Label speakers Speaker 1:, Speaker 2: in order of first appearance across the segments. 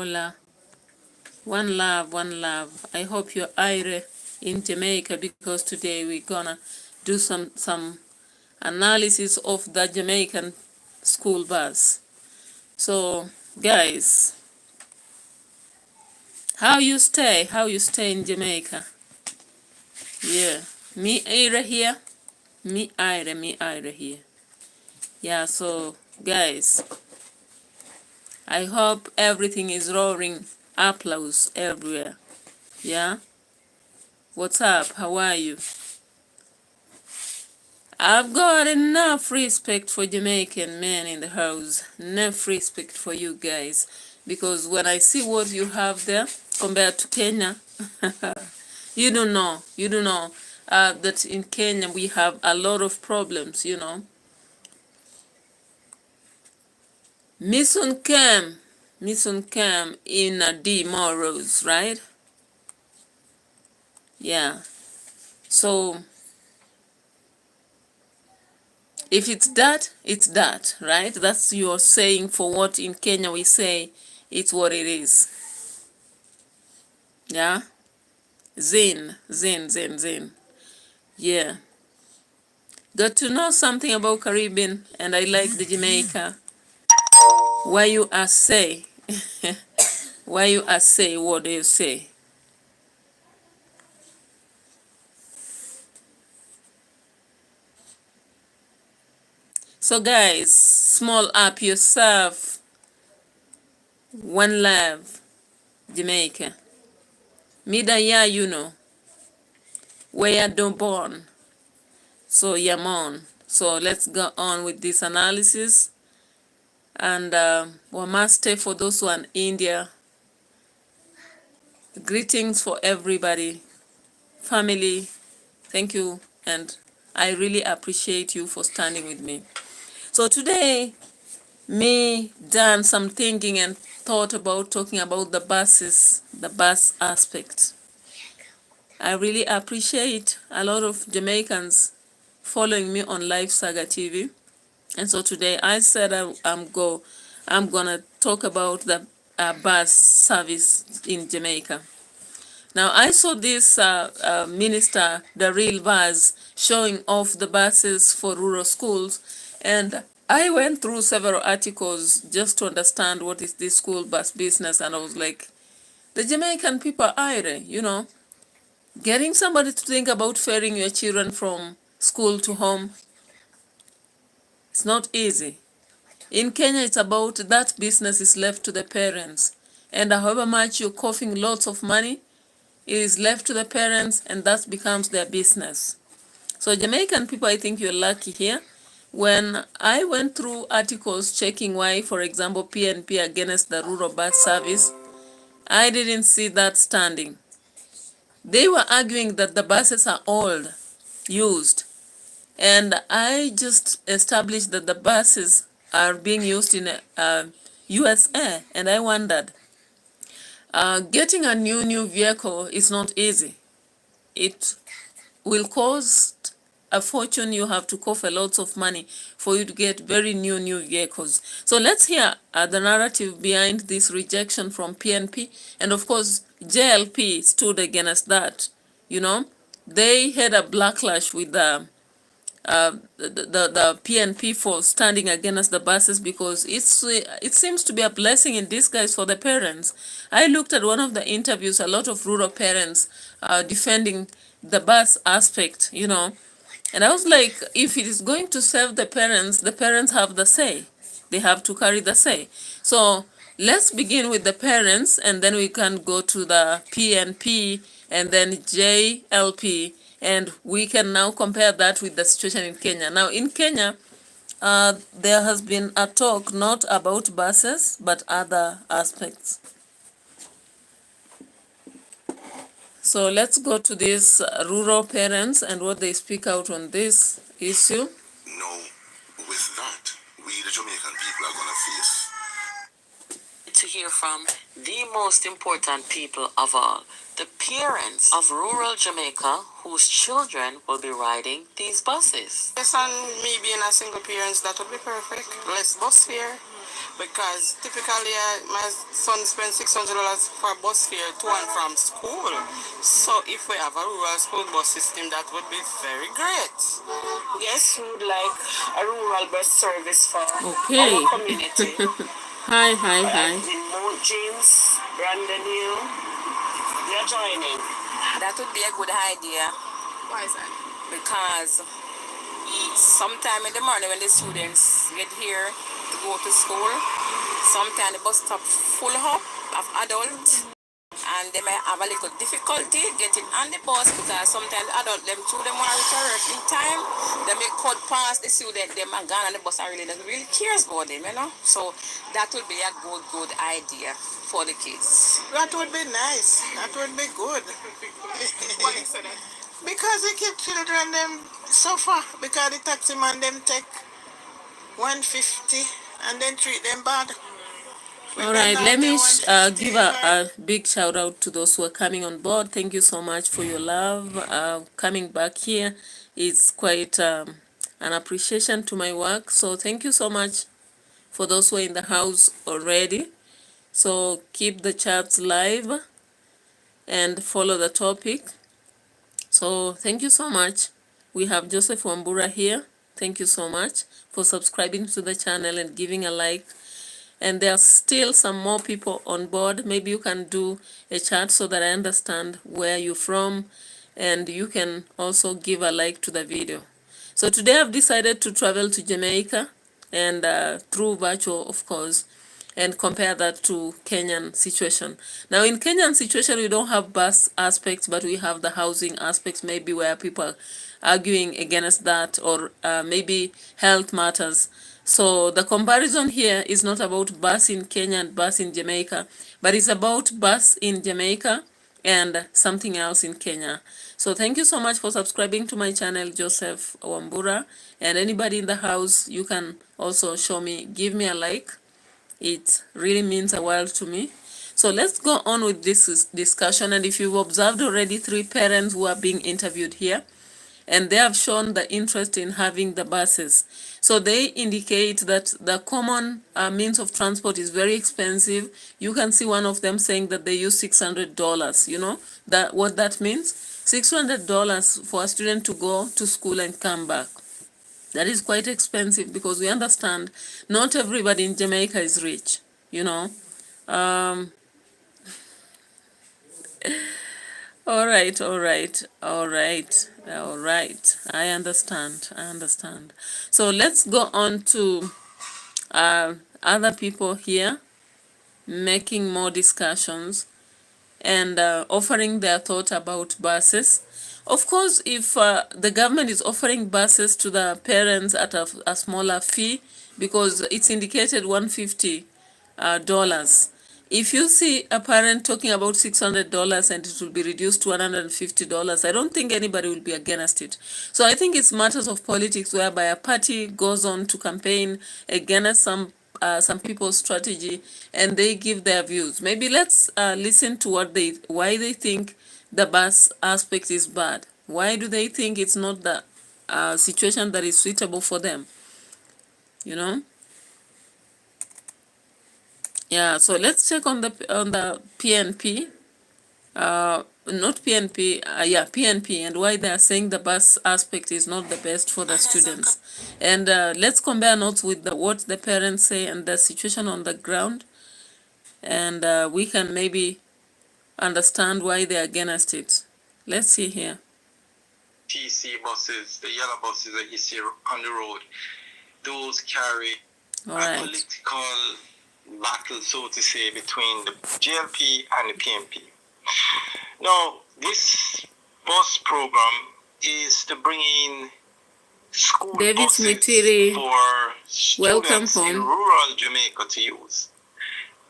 Speaker 1: hola. One love, one love. I hope you're Ire in Jamaica, because today we're gonna do some analysis of the Jamaican school bus. So, guys, how you stay in Jamaica? Yeah, me Ira here. Me Ira here. Yeah, so guys, I hope everything is roaring applause everywhere. Yeah? What's up? How are you? I've got enough respect for Jamaican men in the house. Enough respect for you guys. Because when I see what you have there compared to Kenya, you don't know. That in Kenya we have a lot of problems, Mission Cam in D. Morrows, right? Yeah. So if it's that, right? That's your saying for what in Kenya we say it's what it is. Yeah? Zin. Yeah. Got to know something about Caribbean, and I like the Jamaica. Why you say? Why you say what do you say? So guys, small up yourself. One love, Jamaica. Mida ya where you don't born. So Yamon. So let's go on with this analysis. And Wamaste for those who are in India. Greetings for everybody. Family, thank you. And I really appreciate you for standing with me. So today, me done some thinking and thought about talking about the buses, the bus aspect. I really appreciate a lot of Jamaicans following me on Live Saga TV. And so today I said I'm gonna talk about the bus service in Jamaica. Now I saw this minister, the real bus, showing off the buses for rural schools, and I went through several articles just to understand what is this school bus business, and I was like, the Jamaican people are getting somebody to think about ferrying your children from school to home. It's not easy. In Kenya, it's about that business is left to the parents. And however much you're coughing lots of money, it is left to the parents, and that becomes their business. So Jamaican people, I think you're lucky here. When I went through articles checking why, for example, PNP against the rural bus service, I didn't see that standing. They were arguing that the buses are old, used. And I just established that the buses are being used in USA, and I wondered, getting a new vehicle is not easy. It will cost a fortune. You have to cough a lot of money for you to get very new vehicles. So let's hear the narrative behind this rejection from PNP, and of course JLP stood against that. They had a backlash with the PNP for standing against the buses, because it seems to be a blessing in disguise for the parents. I looked at one of the interviews, a lot of rural parents defending the bus aspect, and I was like, if it is going to serve the parents have the say. They have to carry the say. So let's begin with the parents, and then we can go to the PNP and then JLP, and we can now compare that with the situation in Kenya. Now, in Kenya, there has been a talk not about buses, but other aspects. So let's go to these rural parents and what they speak out on this issue.
Speaker 2: No, with that, we the Jamaican people are going to face. To hear from the most important people of all, the parents of rural Jamaica whose children will be riding these buses.
Speaker 3: Yes, and me being a single parent, that would be perfect. Less bus fare,
Speaker 2: because typically my son spends $600 for bus fare to and from school. So if we have a rural school bus system, that would be very great. Yes, we would like a rural bus service for our
Speaker 1: Okay.
Speaker 2: community.
Speaker 1: Hi.
Speaker 2: In Mount James, Brandon Hill, they're joining. That would be a good idea. Why is that? Because sometime in the morning when the students get here to go to school, sometimes the bus stop full up of adults and they may have a little difficulty getting on the bus because sometimes adults them too them want to reach work in time. They may cut past the student, them are gone on the bus and really doesn't really cares about them, you know. So that would be a good idea for the kids. That would be nice. That would be good. Why you say that? Because they keep children them suffer because the taxi man them take 150 and then treat them bad.
Speaker 1: All right, let me give a big shout out to those who are coming on board. Thank you so much for your love. Coming back here is quite an appreciation to my work. So thank you so much for those who are in the house already. So keep the chats live and follow the topic. So thank you so much. We have Joseph Wambura here. Thank you so much for subscribing to the channel and giving a like. And there are still some more people on board. Maybe you can do a chat so that I understand where you're from, and you can also give a like to the video. So today I've decided to travel to Jamaica, and through virtual, of course, and compare that to Kenyan situation. Now in Kenyan situation, we don't have bus aspects, but we have the housing aspects, maybe where people are arguing against that, or maybe health matters. So the comparison here is not about bus in Kenya and bus in Jamaica, but it's about bus in Jamaica and something else in Kenya. So thank you so much for subscribing to my channel, Joseph Wambura. And anybody in the house, you can also give me a like. It really means a world to me. So let's go on with this discussion. And if you've observed already, 3 parents who are being interviewed here, and they have shown the interest in having the buses. So they indicate that the common means of transport is very expensive. You can see one of them saying that they use $600. You know what that means? $600 for a student to go to school and come back. That is quite expensive because we understand not everybody in Jamaica is rich, you know. All right. I understand. So let's go on to other people here making more discussions and offering their thought about buses. Of course, if the government is offering buses to the parents at a smaller fee, because it's indicated $150, if you see a parent talking about $600 and it will be reduced to $150, I don't think anybody will be against it. So I think it's matters of politics whereby a party goes on to campaign against some people's strategy and they give their views. Maybe let's listen to why they think the bus aspect is bad. Why do they think it's not the situation that is suitable for them? You know? Yeah, so let's check on the PNP. Not PNP, yeah, PNP, and why they are saying the bus aspect is not the best for the students. And let's compare notes with what the parents say and the situation on the ground, and we can maybe understand why they're against it. Let's see here.
Speaker 2: TC buses, the yellow buses that you see on the road, those carry a political battle, so to say, between the JLP and the PNP. Now, this bus program is to bring in school buses
Speaker 1: Mitiri,
Speaker 2: for students in rural Jamaica to use.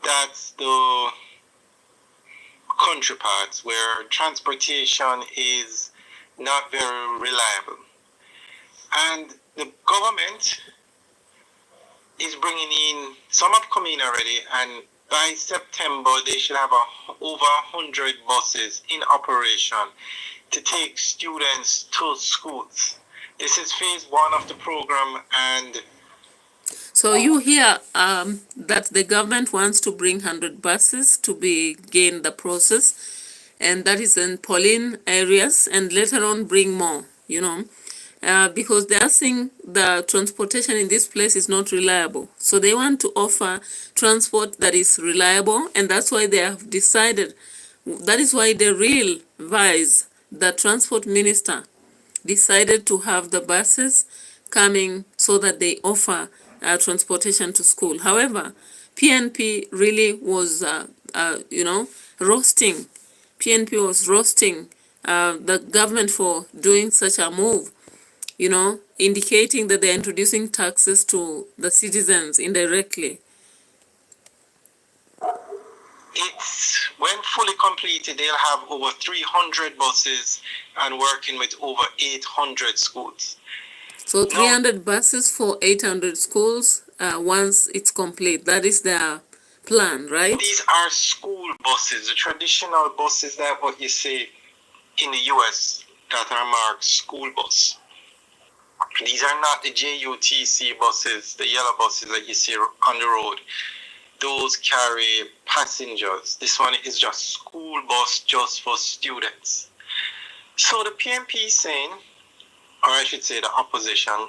Speaker 2: That's the country parts where transportation is not very reliable. And the government is bringing in, some have come in already, and by September they should have over 100 buses in operation to take students to schools. This is phase 1 of the program, and
Speaker 1: So you hear that the government wants to bring 100 buses to begin the process, and that is in Pauline areas, and later on bring more, because they are seeing the transportation in this place is not reliable. So they want to offer transport that is reliable, and that's why they have decided, that is why the real vice, the transport minister, decided to have the buses coming so that they offer transportation to school. However, PNP really was, roasting. PNP was roasting the government for doing such a move, indicating that they're introducing taxes to the citizens indirectly.
Speaker 2: It's when fully completed, they'll have over 300 buses and working with over 800 schools.
Speaker 1: So 300 buses for 800 schools once it's complete. That is their plan, right?
Speaker 2: These are school buses, the traditional buses that what you see in the US that are marked school bus. These are not the JUTC buses, the yellow buses that you see on the road. Those carry passengers. This one is just school bus just for students. So the PNP is saying, or I should say the opposition,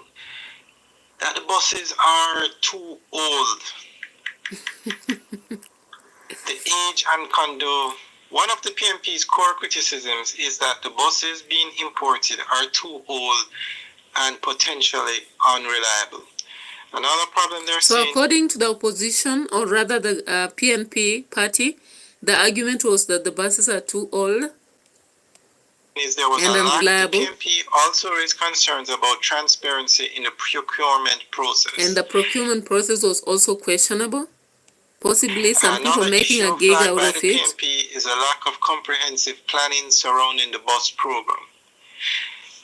Speaker 2: that the buses are too old. The age and condo. One of the PNP's core criticisms is that the buses being imported are too old and potentially unreliable. Another problem they're saying...
Speaker 1: So according to the opposition, or rather the PNP party, the argument was that the buses are too old
Speaker 2: there was
Speaker 1: and unreliable.
Speaker 2: The PNP also raised concerns about transparency in the procurement process.
Speaker 1: And the procurement process was also questionable. Possibly some people making a gig out of it.
Speaker 2: The PNP is a lack of comprehensive planning surrounding the bus program.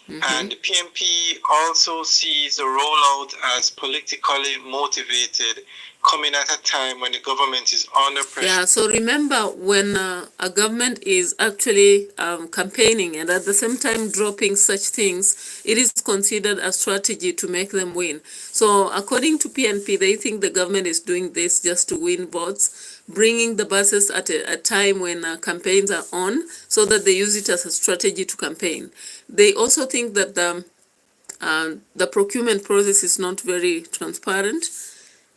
Speaker 2: And the PNP also sees the rollout as politically motivated, coming at a time when the government is under pressure.
Speaker 1: Yeah, so remember when a government is actually campaigning and at the same time dropping such things, it is considered a strategy to make them win. So according to PNP, they think the government is doing this just to win votes, bringing the buses at a time when campaigns are on, so that they use it as a strategy to campaign. They also think that the procurement process is not very transparent.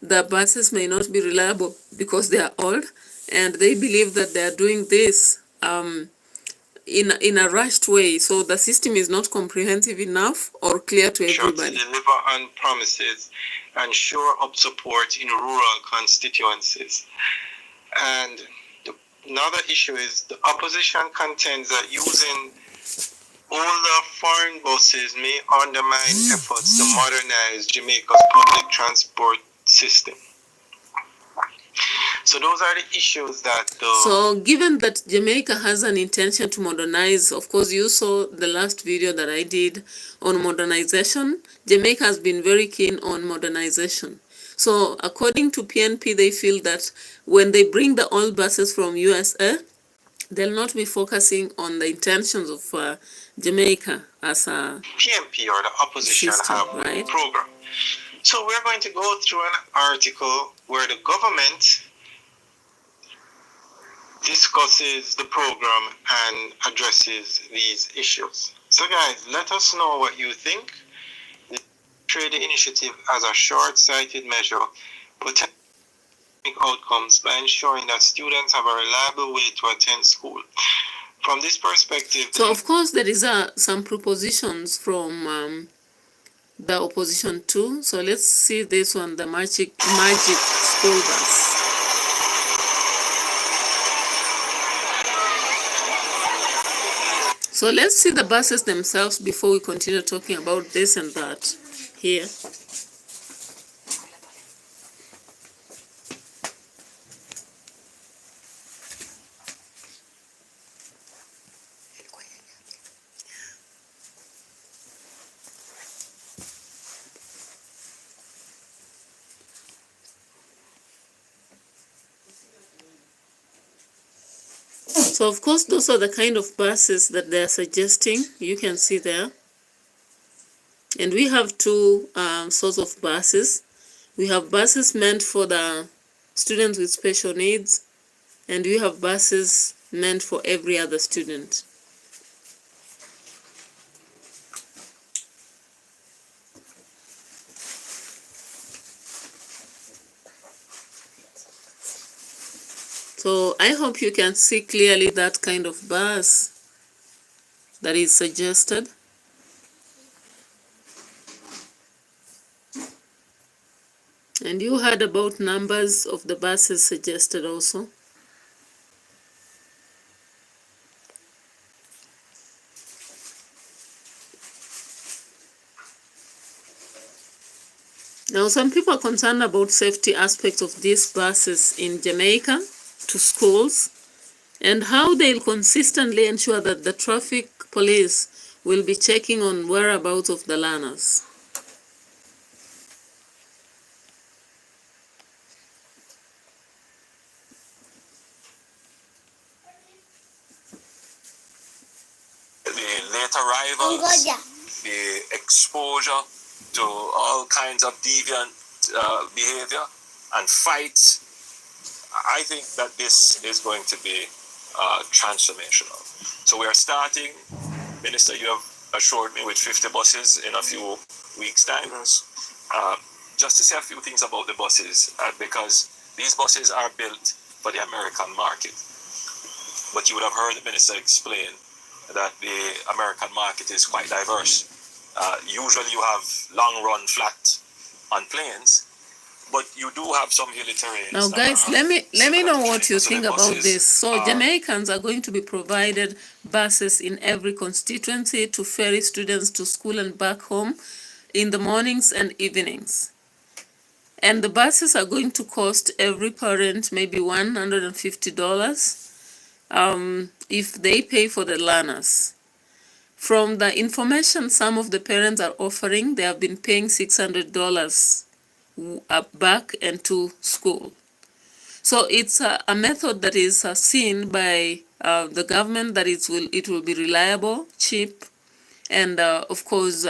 Speaker 1: The buses may not be reliable because they are old, and they believe that they are doing this in a rushed way. So the system is not comprehensive enough or clear to everybody.
Speaker 2: To deliver on promises and shore up support in rural constituencies. And another issue is the opposition contends that using older foreign buses may undermine efforts to modernize Jamaica's public transport system. So those are the issues that...
Speaker 1: So given that Jamaica has an intention to modernize, of course you saw the last video that I did on modernization. Jamaica has been very keen on modernization. So according to PNP, they feel that when they bring the old buses from USA, they'll not be focusing on the intentions of Jamaica as a
Speaker 2: PNP or the opposition
Speaker 1: system,
Speaker 2: have
Speaker 1: right?
Speaker 2: Program. So we're going to go through an article where the government discusses the program and addresses these issues. So guys, let us know what you think. The trade initiative as a short-sighted measure potential outcomes by ensuring that students have a reliable way to attend school. From this perspective...
Speaker 1: So of course there is some propositions from the opposition too. So let's see this one, the magic school bus. So let's see the buses themselves before we continue talking about this and that here. So of course those are the kind of buses that they are suggesting. You can see there. And we have two sorts of buses. We have buses meant for the students with special needs, and we have buses meant for every other student. So I hope you can see clearly that kind of bus that is suggested. And you heard about numbers of the buses suggested also. Now, some people are concerned about safety aspects of these buses in Jamaica to schools and how they'll consistently ensure that the traffic police will be checking on whereabouts of the learners.
Speaker 2: The late arrivals, the exposure to all kinds of deviant behavior and fights. I think that this is going to be transformational. So we are starting, Minister, you have assured me, with 50 buses in a few weeks' time. Just to say a few things about the buses, because these buses are built for the American market. But you would have heard the Minister explain that the American market is quite diverse. Usually you have long-run flat on planes, but you do have some hilly terrains.
Speaker 1: Now, guys, let me know what you think about this. So, Jamaicans are going to be provided buses in every constituency to ferry students to school and back home in the mornings and evenings. And the buses are going to cost every parent maybe $150 if they pay for the learners. From the information some of the parents are offering, they have been paying $600 back and to school. So it's a method that is seen by the government that it will be reliable, cheap, and of course,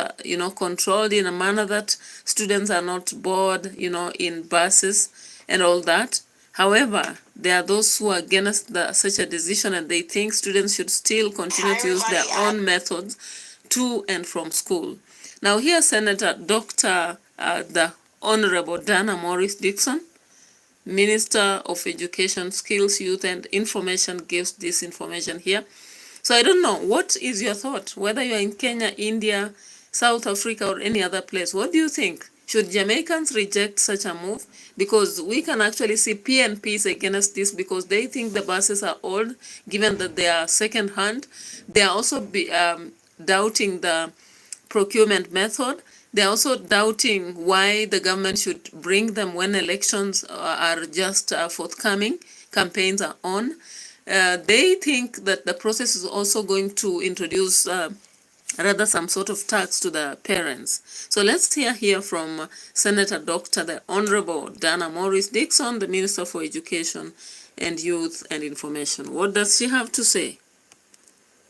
Speaker 1: controlled in a manner that students are not bored, in buses and all that. However, there are those who are against such a decision, and they think students should still continue to use their own methods to and from school. Now, here, Senator Dr. The Honorable Dana Morris Dixon, Minister of Education, Skills, Youth, and Information, gives this information here. So I don't know, what is your thought? Whether you're in Kenya, India, South Africa, or any other place, what do you think? Should Jamaicans reject such a move? Because we can actually see PNP is against this because they think the buses are old, given that they are second-hand. They are also doubting the procurement method. They're also doubting why the government should bring them when elections are just forthcoming, campaigns are on. They think that the process is also going to introduce rather some sort of tax to the parents. So let's hear from Senator Dr. the Honorable Dana Morris Dixon, the Minister for Education and Youth and Information. What does she have to say?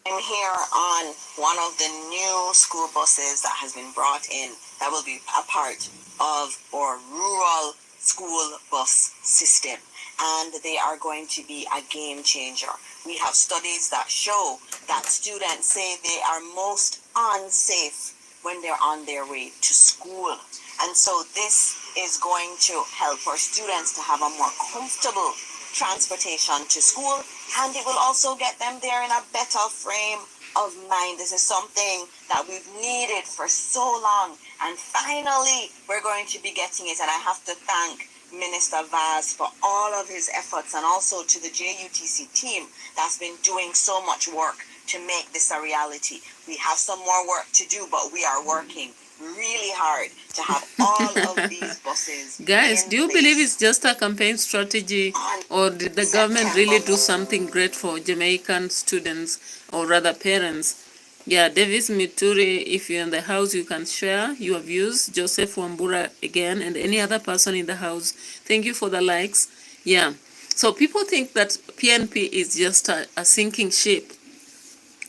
Speaker 2: I'm here on one of the new school buses that has been brought in that will be a part of our rural school bus system. And they are going to be a game changer. We have studies that show that students say they are most unsafe when they're on their way to school. And so this is going to help our students to have a more comfortable transportation to school, and it will also get them there in a better frame of mind. This is something that we've needed for so long, and finally we're going to be getting it. And I have to thank Minister Vaz for all of his efforts, and also to the JUTC team that's been doing so much work to make this a reality. We have some more work to do, but we are working really hard to have all of these buses.
Speaker 1: Guys, do you believe it's just a campaign strategy, or did the government really do something great for Jamaican students, or rather parents? Yeah, Davis Mituri, if you're in the house, you can share your views. Joseph Wambura again, and any other person in the house. Thank you for the likes. Yeah, so people think that PNP is just a sinking ship.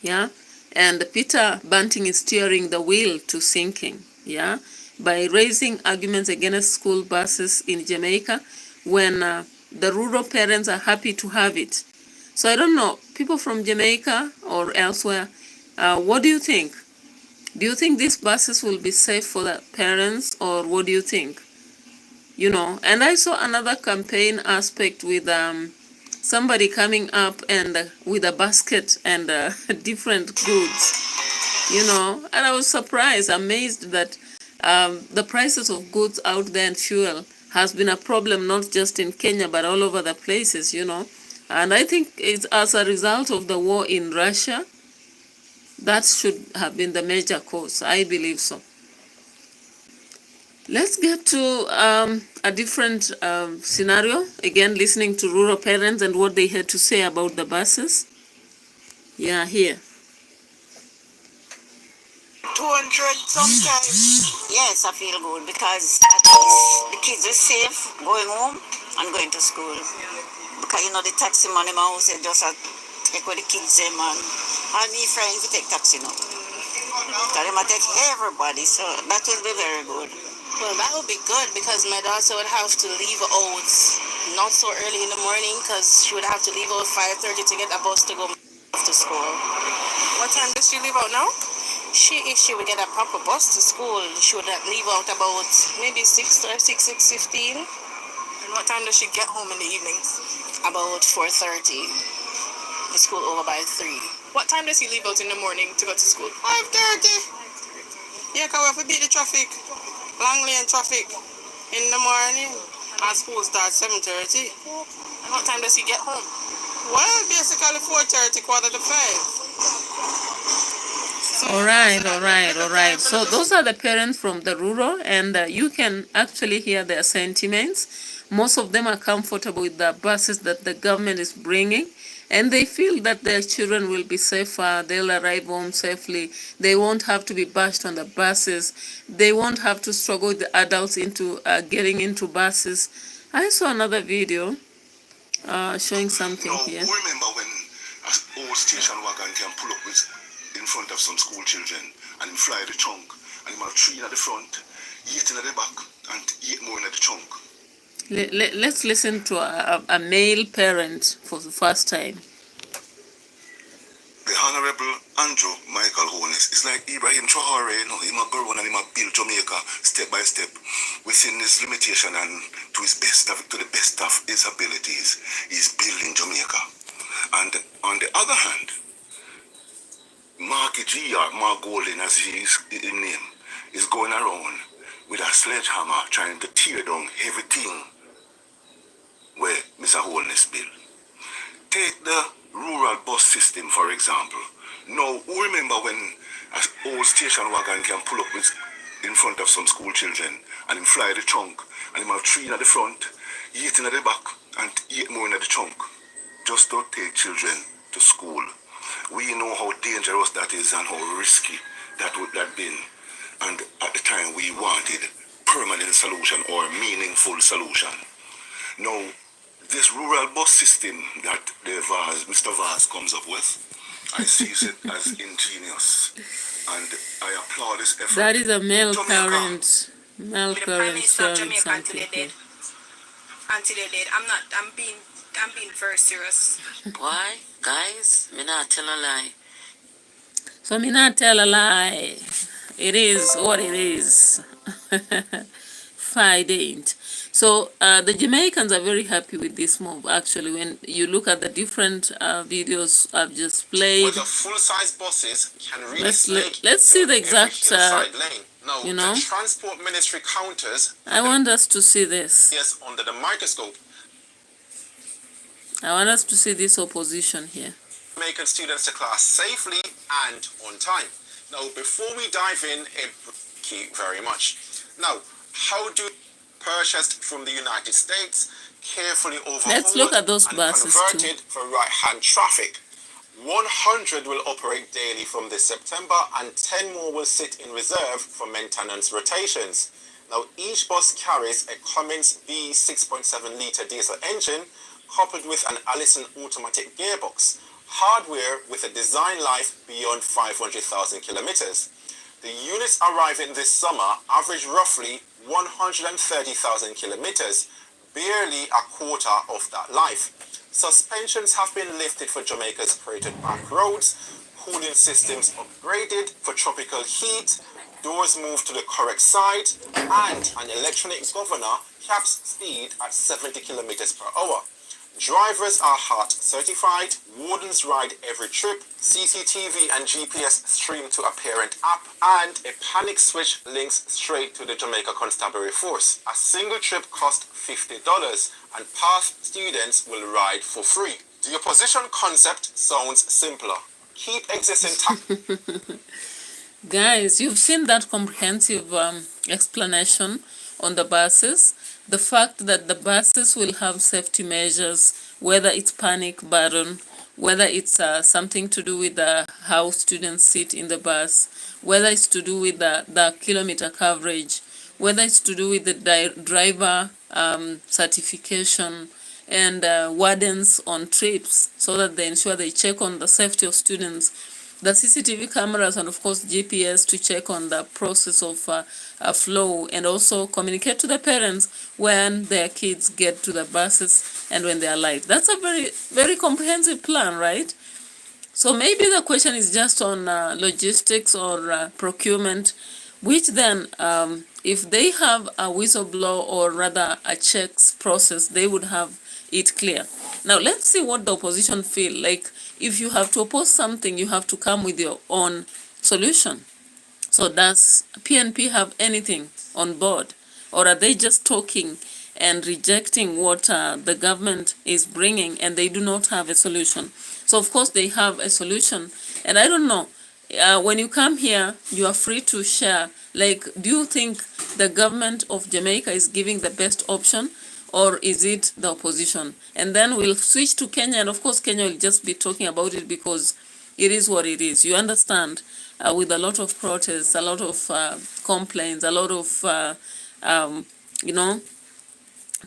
Speaker 1: Yeah, and Peter Bunting is steering the wheel to sinking. Yeah, by raising arguments against school buses in Jamaica when the rural parents are happy to have it. So I don't know, people from Jamaica or elsewhere, what do you think? Do you think these buses will be safe for the parents, or what do you think? You know, and I saw another campaign aspect with somebody coming up and with a basket and different goods, you know, and I was surprised, amazed that the prices of goods out there and fuel has been a problem not just in Kenya but all over the places, you know. And I think it's as a result of the war in Russia. That should have been the major cause. I believe so. Let's get to a different scenario. Again, listening to rural parents and what they had to say about the buses. Yeah, here.
Speaker 2: 200 sometimes. Yes, I feel good because at least the kids are safe going home and going to school. Because you know the taxi money man who said just take with the kids them and me friends to take taxi now. Because they might take everybody, so that will be very good. Well, that would be good because my daughter would have to leave out not so early in the morning because she would have to leave out 5:30 to get a bus to go to school. What time does she leave out now? If she would get a proper bus to school, she would leave out about maybe 6:15. And what time does she get home in the evenings? About 4:30. The school over by 3. What time does he leave out in the morning to go to school? 5:30. Yeah, because we have to beat the traffic. Long lane traffic in the morning. And school starts 7:30. And what time does he get home? Well, basically 4:30, 4:45.
Speaker 1: All right. So those are the parents from the rural, and you can actually hear their sentiments. Most of them are comfortable with the buses that the government is bringing, and they feel that their children will be safer, they'll arrive home safely, they won't have to be bashed on the buses, they won't have to struggle with the adults into getting into buses. I saw another video showing something here.
Speaker 3: Remember when an old station wagon can pull up with in front of some school children and him fly the trunk and him have 3 at the front, 8 in the back and 8 more in the trunk.
Speaker 1: Let's listen to a male parent for the first time.
Speaker 3: The Honorable Andrew Michael Holness is like Ibrahim Traore, you know, him a grow and him a build Jamaica step by step within his limitation and to the best of his abilities. He's building Jamaica. And on the other hand, Marky G, or Mark Golden as he is in name, is going around with a sledgehammer trying to tear down everything where Mr. Holness built. Take the rural bus system, for example. Now, who remember when an old station wagon can pull up with in front of some school children and him fly the trunk and him have 3 at the front, 8 in the back and 8 more in the trunk just to take children to school. We know how dangerous that is and how risky that would have been. And at the time we wanted permanent solution or meaningful solution. Now, this rural bus system that Mr. Vaz comes up with, I see it as ingenious. And I applaud this effort.
Speaker 1: That is a male parent. Male parent sharing something here.
Speaker 2: Until they did. I'm being very serious. Why? Guys, me not tell a lie.
Speaker 1: So me not tell a lie. It is what it is. Fight ain't. So the Jamaicans are very happy with this move. Actually, when you look at the different videos I've just played,
Speaker 4: the full-size buses can really
Speaker 1: let's see the exact.
Speaker 4: Now,
Speaker 1: you know,
Speaker 4: the Transport Ministry counters.
Speaker 1: I want us to see this.
Speaker 4: Yes, under the microscope.
Speaker 1: I want us to see this opposition here.
Speaker 4: Jamaican students to class safely and on time. Now, before we dive in, thank you very much. Now, how do purchased from the United States, carefully overhauled
Speaker 1: Let's look at those
Speaker 4: and
Speaker 1: buses
Speaker 4: converted
Speaker 1: too.
Speaker 4: for right-hand traffic. 100 will operate daily from this September and 10 more will sit in reserve for maintenance rotations. Now, each bus carries a Cummins B 6.7 litre diesel engine coupled with an Allison automatic gearbox, hardware with a design life beyond 500,000 kilometers. The units arriving this summer average roughly 130,000 kilometers, barely a quarter of that life. Suspensions have been lifted for Jamaica's cratered back roads, cooling systems upgraded for tropical heat, doors moved to the correct side, and an electronic governor caps speed at 70 kilometers per hour. Drivers are HART certified, wardens ride every trip, CCTV and GPS stream to a parent app, and a panic switch links straight to the Jamaica Constabulary Force. A single trip costs $50 and past students will ride for free. The opposition concept sounds simpler. Keep existing
Speaker 1: Guys, you've seen that comprehensive explanation on the buses. The fact that the buses will have safety measures, whether it's panic button, whether it's something to do with how students sit in the bus, whether it's to do with the kilometer coverage, whether it's to do with the driver certification, and wardens on trips, so that they ensure they check on the safety of students, the CCTV cameras, and of course GPS to check on the process of flow, and also communicate to the parents when their kids get to the buses and when they are late. That's a very, very comprehensive plan, right? So maybe the question is just on logistics or procurement, which then, if they have a whistleblower or rather a checks process, they would have it clear. Now let's see what the opposition feel like. If you have to oppose something, you have to come with your own solution. So does PNP have anything on board, or are they just talking and rejecting what the government is bringing, and they do not have a solution? So of course they have a solution, and I don't know, when you come here, you are free to share. Like, do you think the government of Jamaica is giving the best option, or is it the opposition? And then we'll switch to Kenya, and of course Kenya will just be talking about it because it is what it is. You understand, with a lot of protests, a lot of complaints, a lot of,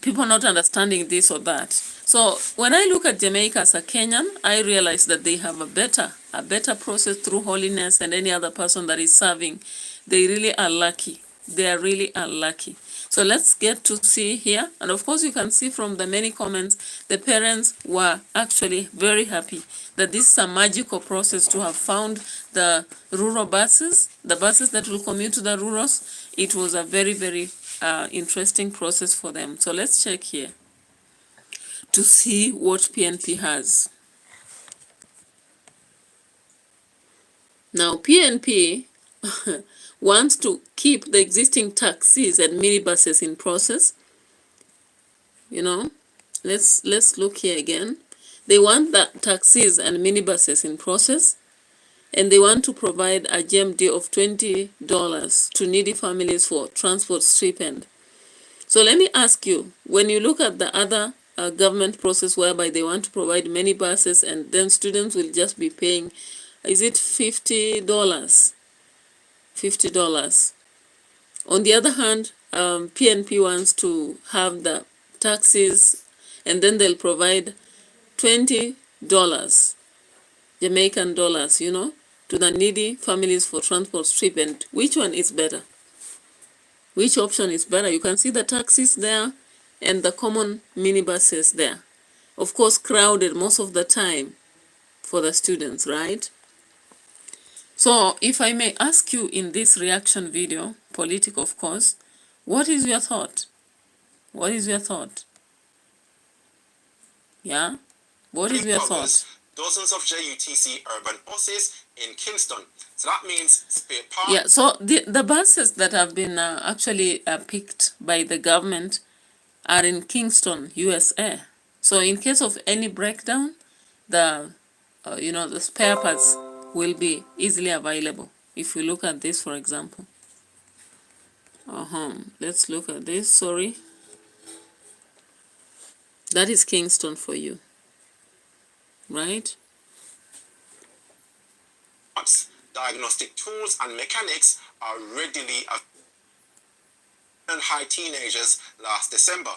Speaker 1: people not understanding this or that. So when I look at Jamaica as a Kenyan, I realize that they have a better process through holiness, and any other person that is serving, they really are lucky. They are really unlucky. So let's get to see here. And of course, you can see from the many comments, the parents were actually very happy that this is a magical process to have found the rural buses, the buses that will commute to the rurals. It was a very, very interesting process for them. So let's check here to see what PNP has. Now, PNP wants to keep the existing taxis and minibuses in process. Let's look here again. They want the taxis and minibuses in process, and they want to provide a GMD of $20 to needy families for transport stipend. So let me ask you, when you look at the other government process whereby they want to provide minibuses and then students will just be paying, is it $50? $50. On the other hand, PNP wants to have the taxis, and then they'll provide $20 Jamaican dollars, to the needy families for transport stipend. Which one is better? Which option is better? You can see the taxis there and the common minibuses there. Of course, crowded most of the time for the students, right? So if I may ask you in this reaction video, politic of course, what is your thought? What is your thought? Yeah? What is your thought?
Speaker 4: Dozens of JUTC urban buses in Kingston. So that means spare parts.
Speaker 1: Yeah, so the buses that have been actually picked by the government are in Kingston, USA. So in case of any breakdown, the spare parts will be easily available. If we look at this, for example. Let's look at this, sorry. That is Kingston for you, right?
Speaker 4: Diagnostic tools and mechanics are readily available. And high teenagers last December.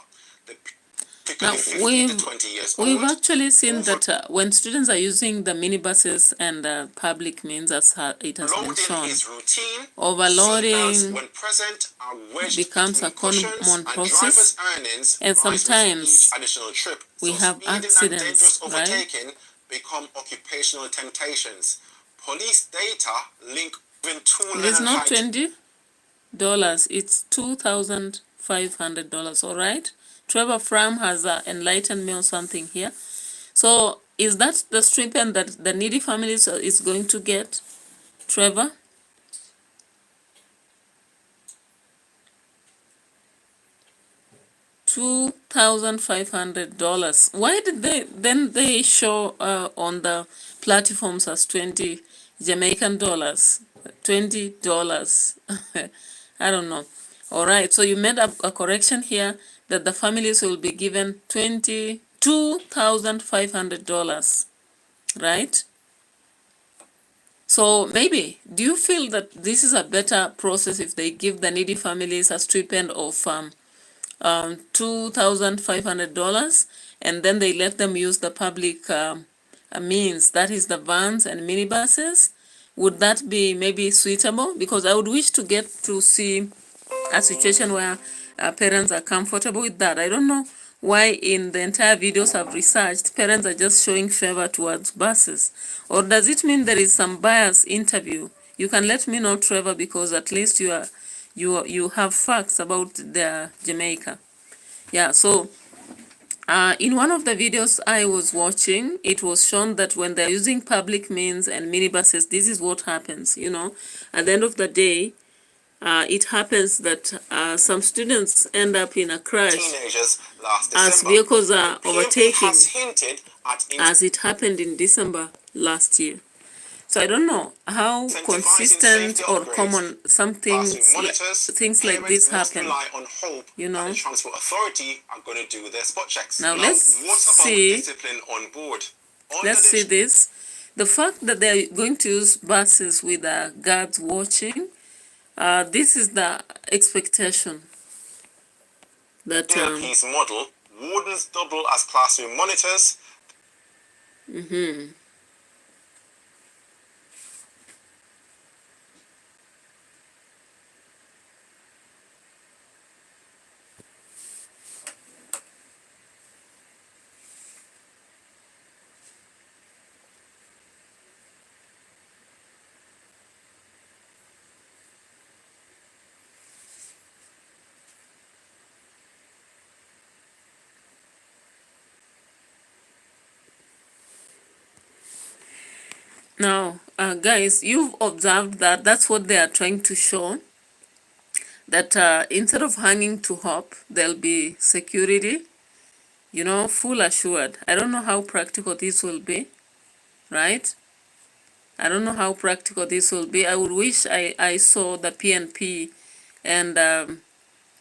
Speaker 1: Now,
Speaker 4: typically 15 to 20 years
Speaker 1: we've
Speaker 4: old.
Speaker 1: actually seen
Speaker 4: Over-
Speaker 1: that when students are using the minibuses and public means, as it has been
Speaker 4: Logged in
Speaker 1: shown,
Speaker 4: is routine. Seatbelts,
Speaker 1: overloading
Speaker 4: when present, are wedged
Speaker 1: becomes a
Speaker 4: between cushions,
Speaker 1: common
Speaker 4: and
Speaker 1: process,
Speaker 4: drivers' earnings
Speaker 1: and
Speaker 4: rise with each
Speaker 1: sometimes
Speaker 4: additional trip.
Speaker 1: we
Speaker 4: So
Speaker 1: have
Speaker 4: speeding and
Speaker 1: accidents,
Speaker 4: dangerous
Speaker 1: right?
Speaker 4: overtaking become occupational temptations. Police data link even
Speaker 1: It
Speaker 4: tune
Speaker 1: is
Speaker 4: and
Speaker 1: not
Speaker 4: height.
Speaker 1: $20, it's $2,500. All right. Trevor Fram has enlightened me on something here. So is that the stipend that the needy families is going to get, Trevor? $2,500. Why did they show on the platforms as 20 Jamaican dollars? $20. I don't know. All right, so you made a correction here that the families will be given $22,500, right? So maybe, do you feel that this is a better process if they give the needy families a stipend of $2,500, and then they let them use the public means, that is the vans and minibuses? Would that be maybe suitable? Because I would wish to get to see a situation where parents are comfortable with that. I don't know why in the entire videos I've researched, parents are just showing favor towards buses. Or does it mean there is some bias interview? You can let me know, Trevor, because at least you have facts about the Jamaica. Yeah, so in one of the videos I was watching, it was shown that when they're using public means and minibuses, this is what happens, At the end of the day, it happens that some students end up in a crash
Speaker 4: Teenagers last
Speaker 1: as
Speaker 4: December.
Speaker 1: vehicles are
Speaker 4: PMP
Speaker 1: overtaking,
Speaker 4: has hinted at
Speaker 1: as it happened in December last year. So I don't know how
Speaker 4: incentivizing
Speaker 1: consistent
Speaker 4: safety
Speaker 1: or
Speaker 4: upgrades.
Speaker 1: common
Speaker 4: Classroom monitors,
Speaker 1: things like this
Speaker 4: parents must
Speaker 1: happen.
Speaker 4: rely on hope that the Transport Authority are going to do their spot checks.
Speaker 1: Now
Speaker 4: what
Speaker 1: let's
Speaker 4: about
Speaker 1: see.
Speaker 4: discipline on board?
Speaker 1: Let's see this. The fact that they're going to use buses with guards watching, this is the expectation that
Speaker 4: Piece model, wardens double as classroom monitors.
Speaker 1: now, guys, you've observed that that's what they are trying to show. That instead of hanging to hop, there'll be security, full assured. I don't know how practical this will be, right? I don't know how practical this will be. I would wish I saw the PNP and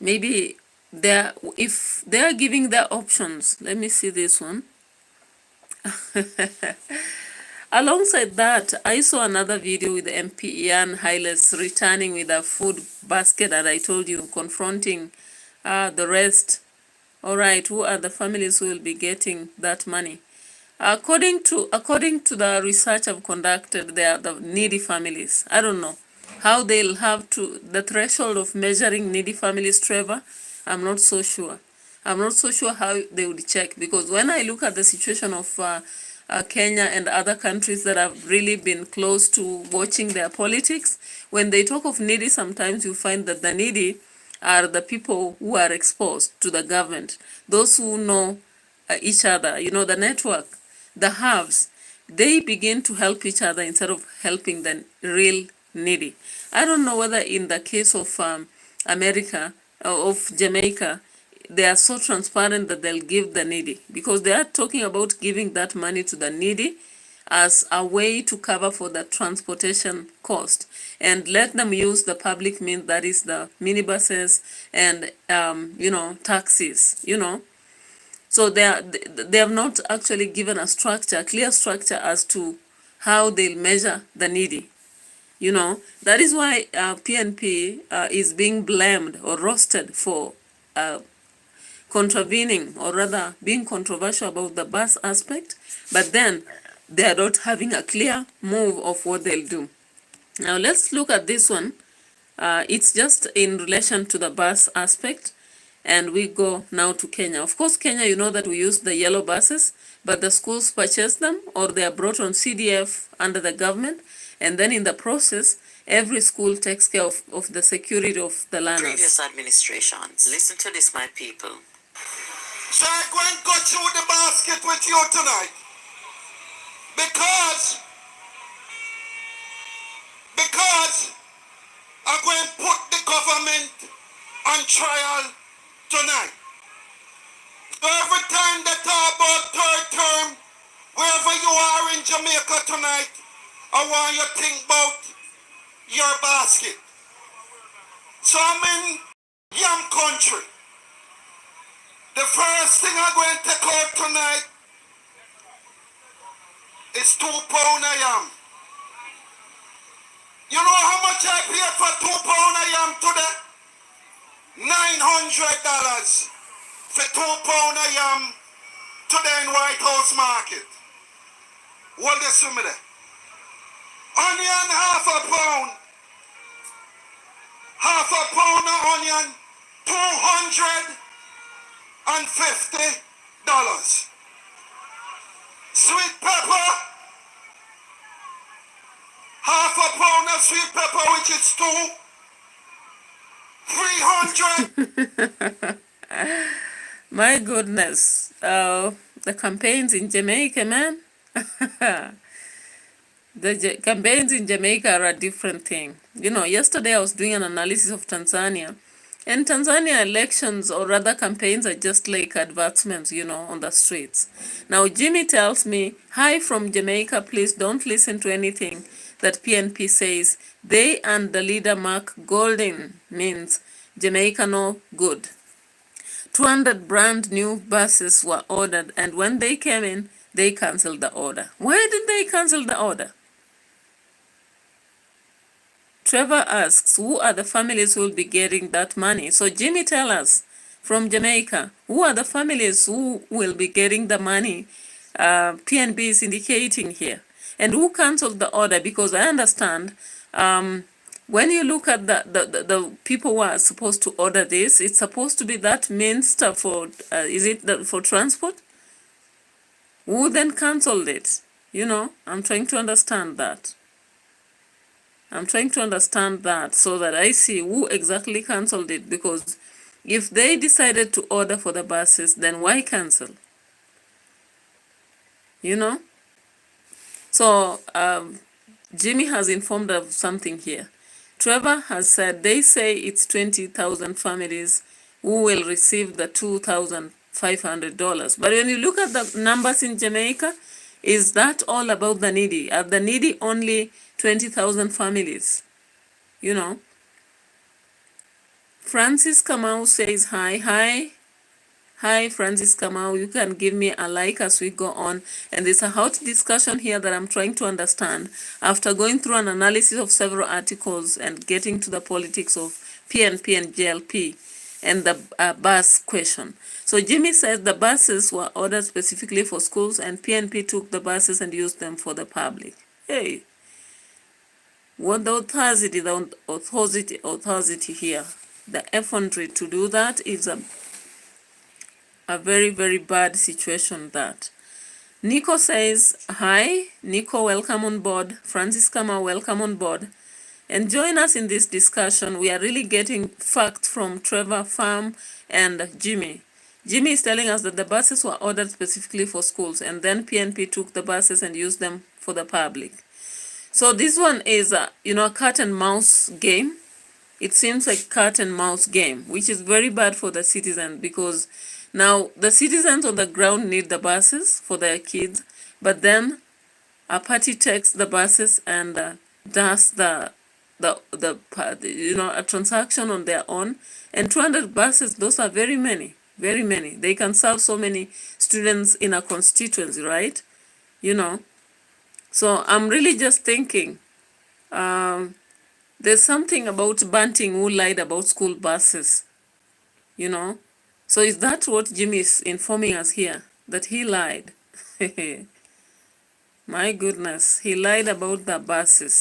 Speaker 1: maybe if they're giving their options. Let me see this one. Alongside that, I saw another video with MP Ian Hiles returning with a food basket, and I told you, confronting the rest. All right, who are the families who will be getting that money? According to the research I've conducted, they are the needy families. I don't know how they'll have to the threshold of measuring needy families, Trevor. I'm not so sure. I'm not so sure how they would check, because when I look at the situation of Kenya and other countries that have really been close to watching their politics, when they talk of needy, sometimes you find that the needy are the people who are exposed to the government, those who know each other, the network, the haves. They begin to help each other instead of helping the real needy. I don't know whether in the case of America, of Jamaica, they are so transparent that they'll give the needy, because they are talking about giving that money to the needy as a way to cover for the transportation cost, and let them use the public means, that is the minibuses and taxis. So they have not actually given a clear structure as to how they'll measure the needy. That is why PNP is being blamed or roasted for contravening, or rather being controversial about the bus aspect, but then they are not having a clear move of what they'll do. Now let's look at this one. It's just in relation to the bus aspect, and we go now to Kenya. Of course, Kenya, you know that we use the yellow buses, but the schools purchase them, or they are brought on CDF under the government, and then in the process, every school takes care of the security of the learners.
Speaker 2: Previous administrations. Listen to this, my people.
Speaker 3: So I'm going to go through the basket with you tonight. Because I'm going to put the government on trial tonight. So every time they talk about third term, wherever you are in Jamaica tonight, I want you to think about your basket. So I'm in yam country. The first thing I'm going to take out tonight is £2 of yam. You know how much I paid for £2 of yam today? $900 for £2 of yam today in White House Market. What this for me there? Onion, half a pound. Half a pound of onion, $250. Sweet pepper, half a pound of sweet pepper, which is $300.
Speaker 1: My goodness, the campaigns in Jamaica, man. The campaigns in Jamaica are a different thing. You know, yesterday I was doing an analysis of Tanzania, and Tanzania elections, or rather campaigns, are just like advertisements, you know, on the streets. Now, Jimmy tells me, "Hi from Jamaica, please don't listen to anything that PNP says. They and the leader Mark Golding means Jamaica no good. 200 brand new buses were ordered, and when they came in, they cancelled the order." Why did they cancel the order? Trevor asks, who are the families who will be getting that money? So Jimmy, tell us, from Jamaica, who are the families who will be getting the money PNB is indicating here? And who cancelled the order? Because I understand when you look at the people who are supposed to order this, it's supposed to be that minister for, is it for transport? Who then cancelled it? You know, I'm trying to understand that. I'm trying to understand that so that I see who exactly cancelled it, because if they decided to order for the buses, then why cancel? You know? So Jimmy has informed of something here. Trevor has said they say it's 20,000 families who will receive the $2,500. But when you look at the numbers in Jamaica, is that all about the needy? Are the needy only 20,000 families? You know? Francis Kamau says hi. Hi, Francis Kamau. You can give me a like as we go on. And there's a hot discussion here that I'm trying to understand after going through an analysis of several articles and getting to the politics of PNP and JLP and the bus question. So Jimmy says the buses were ordered specifically for schools, and PNP took the buses and used them for the public. Hey, what the authority here, the effrontery to do that is a very, very bad situation. That Nico says hi. Nico, welcome on board. Francis Kama, welcome on board, and join us in this discussion. We are really getting facts from Trevor, Farm, and Jimmy. Jimmy is telling us that the buses were ordered specifically for schools, and then PNP took the buses and used them for the public. So this one is a cat and mouse game. It seems like cat and mouse game, which is very bad for the citizens, because now the citizens on the ground need the buses for their kids, but then a party takes the buses and does a transaction on their own. And 200 buses, those are very many, very many. They can serve so many students in a constituency, right? So I'm really just thinking, there's something about Banting who lied about school buses, So is that what Jimmy is informing us here? That he lied? My goodness, he lied about the buses.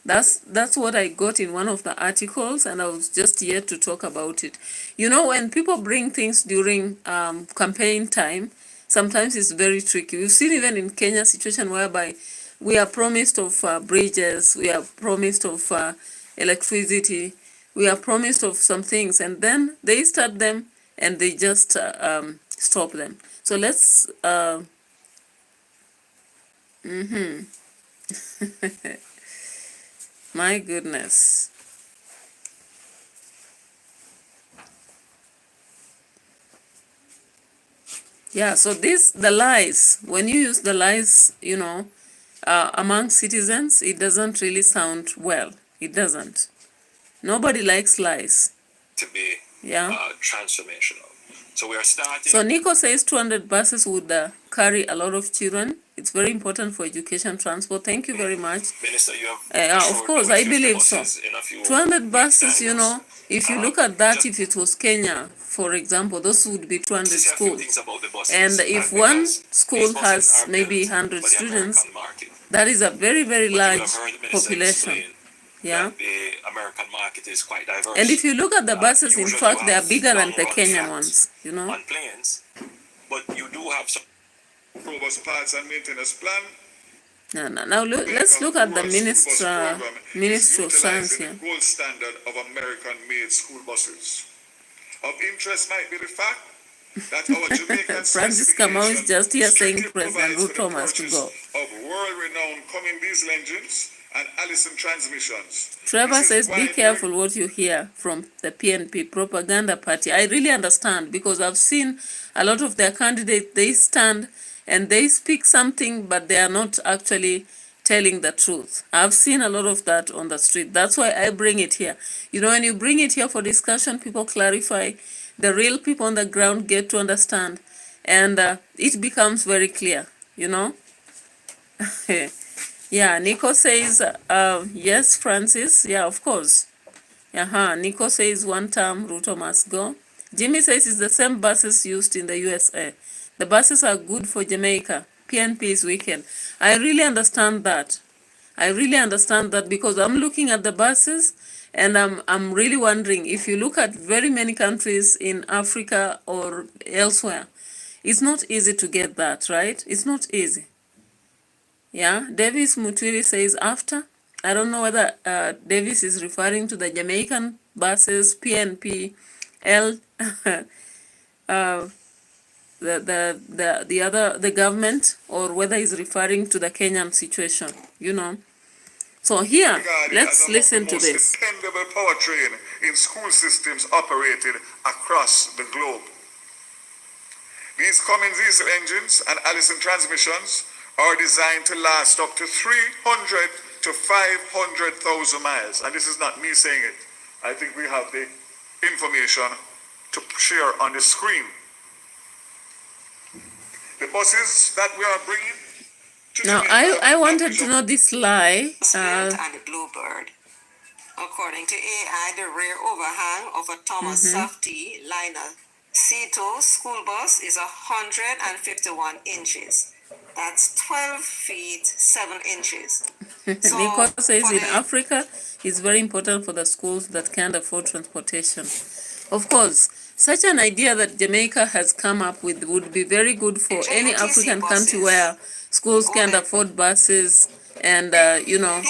Speaker 1: That's what I got in one of the articles, and I was just yet to talk about it. You know, when people bring things during campaign time, sometimes it's very tricky. We've seen even in Kenya situation whereby we are promised of bridges, we are promised of electricity, we are promised of some things, and then they start them and they just stop them. So let's my goodness. Yeah, so the lies, when you use the lies, you know, among citizens, it doesn't really sound well. It doesn't. Nobody likes lies.
Speaker 2: To be
Speaker 1: Yeah.
Speaker 2: transformational. So we are starting.
Speaker 1: So Nico says 200 buses would carry a lot of children. It's very important for education transport. Thank you very much.
Speaker 2: Minister, you have
Speaker 1: Of course, I believe so. 200 buses, you know, if you look at that, if it was Kenya, for example, those would be 200 schools. And if one school has maybe 100 students, that is a very, very large population. Yeah.
Speaker 2: The American market is quite diverse.
Speaker 1: And if you look at the buses, in
Speaker 2: usually
Speaker 1: fact,
Speaker 2: you
Speaker 1: they are
Speaker 2: have
Speaker 1: bigger than the
Speaker 2: long-run
Speaker 1: Kenyan
Speaker 2: flats
Speaker 1: ones, you know.
Speaker 2: on planes, but you do have some
Speaker 3: Robust parts and maintenance plan.
Speaker 1: Now let's look at the Minister of Science here.
Speaker 3: The gold standard of American-made school buses. Of interest might be the fact that our Jamaican
Speaker 1: Francis Kamau is just here saying
Speaker 3: strictly
Speaker 1: President
Speaker 3: provides for the
Speaker 1: Ruto must
Speaker 3: purchase
Speaker 1: go.
Speaker 3: of world-renowned Cumming diesel engines and Allison transmissions.
Speaker 1: Trevor
Speaker 3: This is
Speaker 1: says, be
Speaker 3: why
Speaker 1: careful what you hear from the PNP propaganda party. I really understand, because I've seen a lot of their candidates, they stand and they speak something, but they are not actually telling the truth. I've seen a lot of that on the street. That's why I bring it here. You know, when you bring it here for discussion, people clarify, the real people on the ground get to understand, and it becomes very clear, you know. Yeah, Nico says, yes, Francis. Yeah, of course. Nico says one term, Ruto must go. Jimmy says it's the same buses used in the USA. The buses are good for Jamaica. PNP is wicked. I really understand that. I really understand that, because I'm looking at the buses and I'm really wondering, if you look at very many countries in Africa or elsewhere, it's not easy to get that, right? It's not easy. Yeah, Davis Mutwiri says after. I don't know whether Davis is referring to the Jamaican buses, PNP, L, the government, or whether he's referring to the Kenyan situation, you know. So here, let's listen to this.
Speaker 3: Dependable powertrain in school systems operated across the globe. These Cummins diesel engines and Allison transmissions are designed to last up to 300 to 500,000 miles. And this is not me saying it. I think we have the information to share on the screen. The buses that we are bringing to
Speaker 1: Now,
Speaker 3: Jamaica
Speaker 1: I wanted to know this lie.
Speaker 2: and the Bluebird. According to AI, the rear overhang of a Thomas Safety liner C2 school bus is 151 inches. That's 12 feet 7 inches. So
Speaker 1: Nico says
Speaker 2: for
Speaker 1: in
Speaker 2: the-
Speaker 1: Africa, it's very important for the schools that can't afford transportation. Of course, such an idea that Jamaica has come up with would be very good for any
Speaker 2: JATC
Speaker 1: African country
Speaker 2: buses.
Speaker 1: where schools can't afford buses, and you know,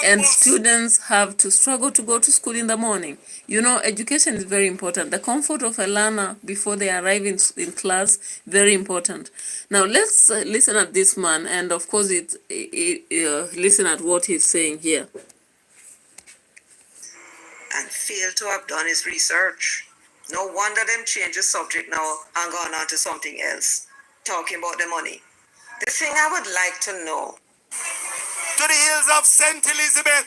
Speaker 1: and students have to struggle to go to school in the morning. You know, education is very important. The comfort of a learner before they arrive in class, very important. Now let's listen at this man, and of course, listen at what he's saying here.
Speaker 2: And failed to have done his research. No wonder them change the subject now and gone on to something else, talking about the money. The thing I would like to know.
Speaker 3: to the hills of St. Elizabeth.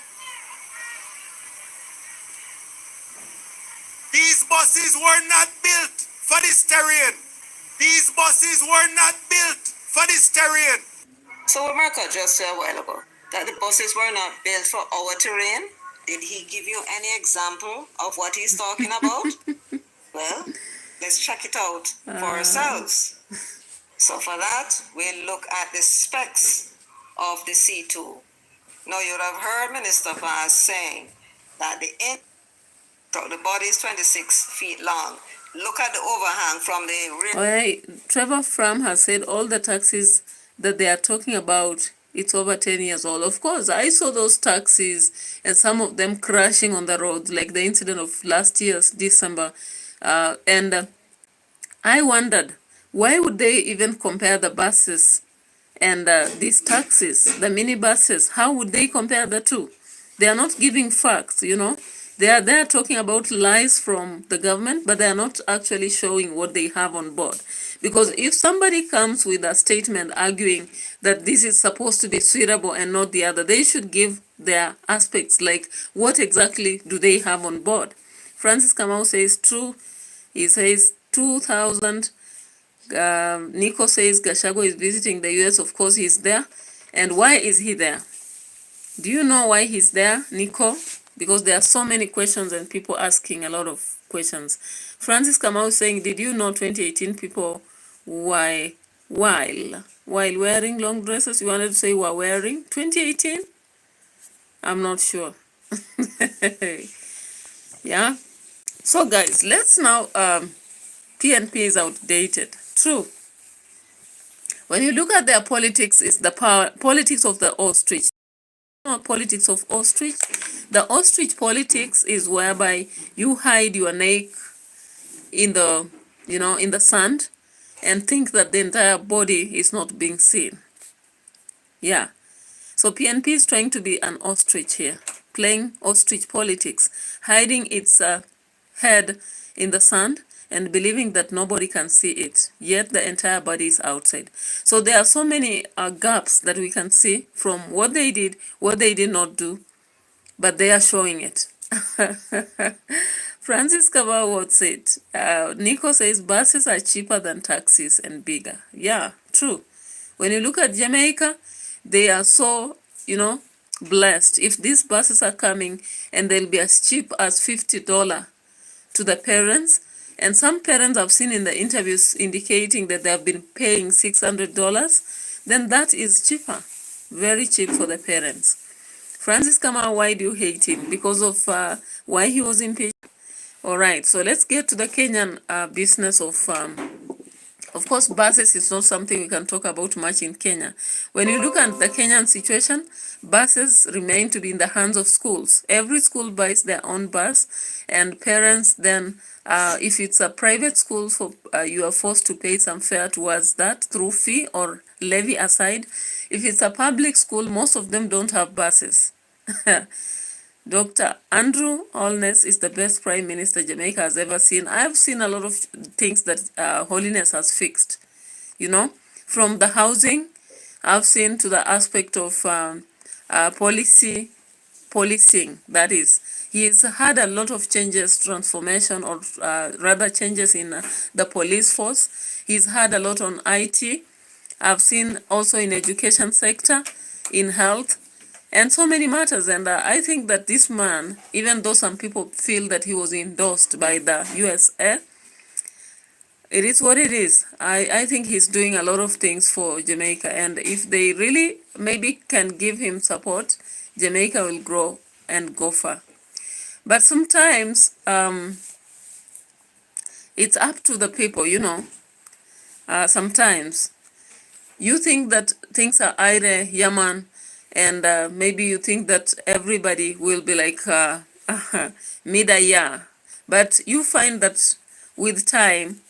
Speaker 3: These buses were not built for this terrain. These buses were not built for this terrain.
Speaker 2: So America just said a while ago that the buses were not built for our terrain. Did he give you any example of what he's talking about? Well, let's check it out for ourselves. So for that, we'll look at the specs of the C2. Now you would have heard Minister Vaz saying that the body is 26 feet long. Look at the overhang from the rear.
Speaker 1: Alright, Trevor Fram has said all the taxis that they are talking about, it's over 10 years old. Of course, I saw those taxis and some of them crashing on the roads, like the incident of last year's December. And I wondered, why would they even compare the buses and these taxis, the minibuses? How would they compare the two? They are not giving facts, you know. They are talking about lies from the government, but they are not actually showing what they have on board. Because if somebody comes with a statement arguing that this is supposed to be suitable and not the other, they should give their aspects, like what exactly do they have on board. Francis Kamau says true. He says 2000. Nico says Gashago is visiting the US. Of course, he's there. And why is he there? Do you know why he's there, Nico? Because there are so many questions and people asking a lot of questions. Francis Kamau saying, did you know 2018 people while wearing long dresses? You wanted to say were wearing 2018? I'm not sure. Yeah. So guys, let's now PNP is outdated. True. When you look at their politics, it's the politics of the ostrich. Not politics of ostrich. The ostrich politics is whereby you hide your neck in the, in the sand and think that the entire body is not being seen. Yeah. So PNP is trying to be an ostrich here, playing ostrich politics, hiding its head in the sand and believing that nobody can see it, yet the entire body is outside. So there are so many gaps that we can see from what they did not do, but they are showing it. Francis Kabawat said, Nico says buses are cheaper than taxis and bigger. Yeah, true. When you look at Jamaica, they are so, blessed. If these buses are coming and they'll be as cheap as $50 to the parents, and some parents I've seen in the interviews indicating that they have been paying $600, then that is cheaper, very cheap for the parents. Francis Kama, why do you hate him? Because of why he was impeached? All right, so let's get to the Kenyan business of course, buses is not something we can talk about much in Kenya. When you look at the Kenyan situation, buses remain to be in the hands of schools. Every school buys their own bus, and parents then, if it's a private school, you are forced to pay some fare towards that through fee or levy aside. If it's a public school, most of them don't have buses. Dr. Andrew Holness is the best prime minister Jamaica has ever seen. I've seen a lot of things that Holiness has fixed, from the housing, I've seen to the aspect of policing, that is. He's had a lot of changes, transformation, or rather changes in the police force. He's had a lot on IT. I've seen also in education sector, in health, and so many matters. And I think that this man, even though some people feel that he was endorsed by the USA, it is what it is. I think he's doing a lot of things for Jamaica. And if they really maybe can give him support, Jamaica will grow and go far. But sometimes it's up to the people, sometimes you think that things are aire, yaman, and maybe you think that everybody will be like midaya. But you find that with time,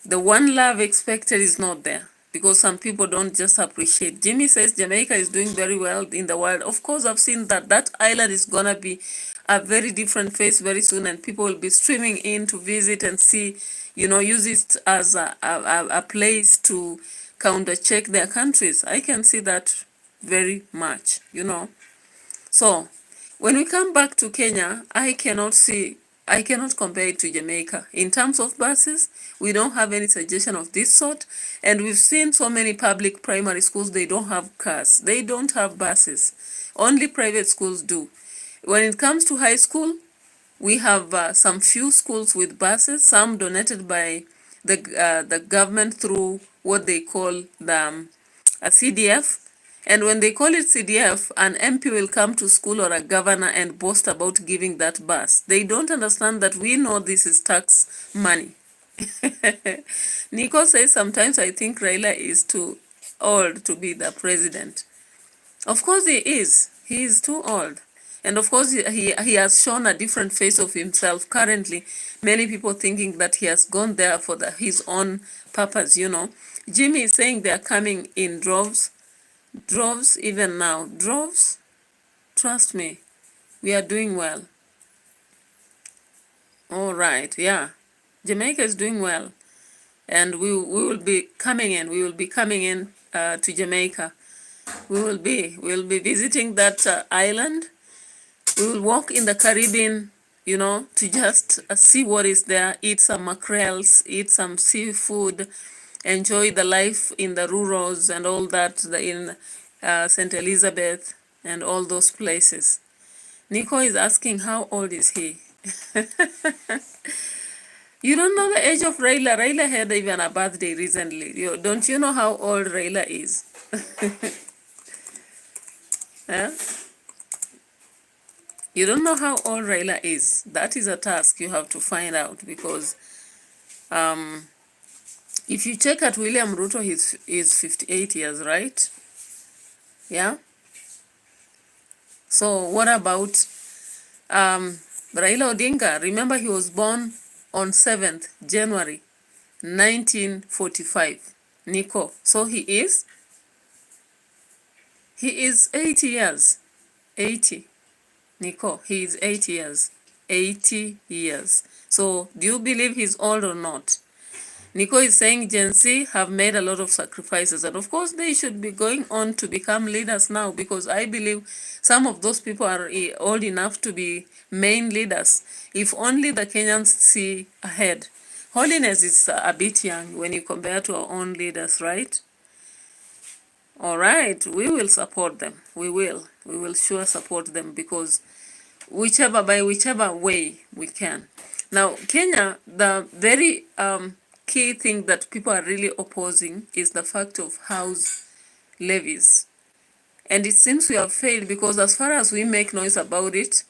Speaker 1: the one love expected is not there, because some people don't just appreciate. Jimmy says Jamaica is doing very well in the world. Of course, I've seen that island is going to be a very different face very soon, and people will be streaming in to visit and see, use it as a place to counter-check their countries. I can see that very much, So when we come back to Kenya, I cannot compare it to Jamaica. In terms of buses, we don't have any suggestion of this sort. And we've seen so many public primary schools, they don't have cars. They don't have buses. Only private schools do. When it comes to high school, We have some few schools with buses, some donated by the government through what they call a CDF. And when they call it CDF, an MP will come to school or a governor and boast about giving that bus. They don't understand that we know this is tax money. Nico says sometimes I think Raila is too old to be the president. Of course he is. He is too old. And of course he has shown a different face of himself currently. Many people thinking that he has gone there for his own purpose, you know. Jimmy is saying they are coming in droves. Droves even now. Droves? Trust me. We are doing well. All right, yeah. Jamaica is doing well. And we will be coming in. We will be coming in to Jamaica. We will be visiting that island. We will walk in the Caribbean, you know, to just see what is there, eat some mackerels, eat some seafood, enjoy the life in the rurals and all that in St. Elizabeth and all those places. Nico is asking how old is he? You don't know the age of Raila. Raila had even a birthday recently. Don't you know how old Raila is? Huh? You don't know how old Raila is. That is a task you have to find out, because if you check at William Ruto, he's 58 years, right? Yeah? So what about Raila Odinga? Remember, he was born on 7th January 1945. Nico. So he is 80 years. 80. Nico, he is 80 years. 80 years. So do you believe he's old or not? Nico is saying Gen Z have made a lot of sacrifices, and of course they should be going on to become leaders now, because I believe some of those people are old enough to be main leaders, if only the Kenyans see ahead. Holiness is a bit young when you compare to our own leaders, right? All right, we will support them. We will sure support them, because by whichever way we can. Now, Kenya, the very key thing that people are really opposing is the fact of house levies. And it seems we have failed, because as far as we make noise about it,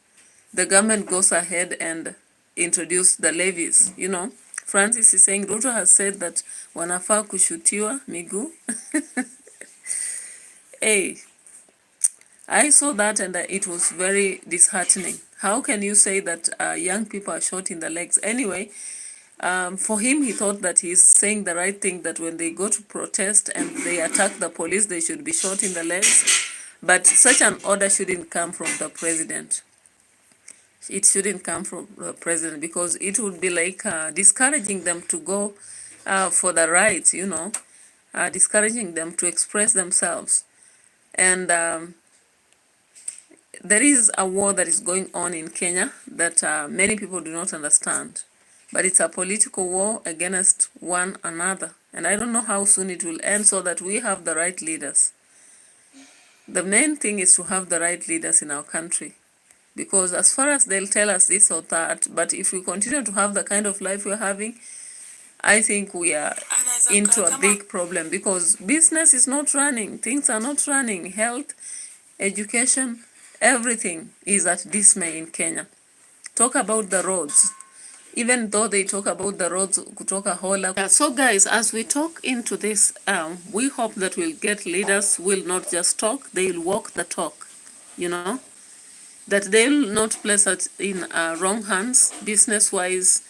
Speaker 1: the government goes ahead and introduce the levies, you know. Francis is saying Ruto has said that wanafaa kushutiwa miguu. Hey, I saw that and it was very disheartening. How can you say that young people are shot in the legs? Anyway, for him, he thought that he's saying the right thing, that when they go to protest and they attack the police, they should be shot in the legs. But such an order shouldn't come from the president. It shouldn't come from the president, because it would be like discouraging them to go for the rights, you know, discouraging them to express themselves. And there is a war that is going on in Kenya that many people do not understand. But it's a political war against one another. And I don't know how soon it will end, so that we have the right leaders. The main thing is to have the right leaders in our country. Because as far as they'll tell us this or that, but if we continue to have the kind of life we're having, I think we are into a big problem, because business is not running, things are not running, health, education, everything is at dismay in Kenya. Talk about the roads. Even though they talk about the roads, kutoka hola. So guys, as we talk into this, we hope that we'll get leaders who will not just talk, they'll walk the talk, you know, that they'll not place it in wrong hands, business-wise,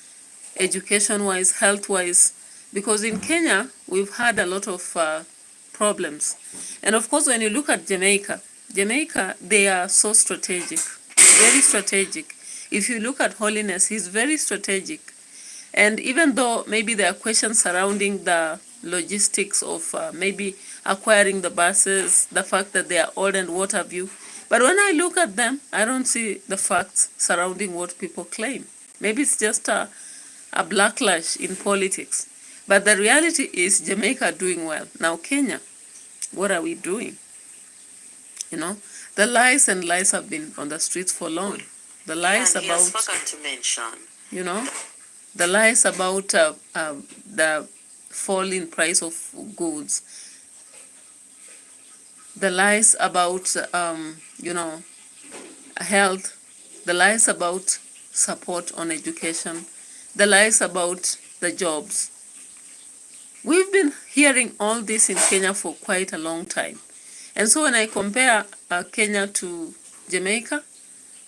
Speaker 1: education-wise, health-wise, because in Kenya, we've had a lot of problems. And of course, when you look at Jamaica, they are so strategic, very strategic. If you look at Holiness, he's very strategic. And even though maybe there are questions surrounding the logistics of maybe acquiring the buses, the fact that they are old and what have you, but when I look at them, I don't see the facts surrounding what people claim. Maybe it's just a backlash in politics. But the reality is Jamaica doing well. Now Kenya, what are we doing? You know, the lies and lies have been on the streets for long. The lies
Speaker 2: And he has
Speaker 1: about,
Speaker 2: forgot to mention.
Speaker 1: you know, the lies about the fall in price of goods, the lies about, you know, health, the lies about support on education, the lies about the jobs. We've been hearing all this in Kenya for quite a long time. And so when I compare Kenya to Jamaica,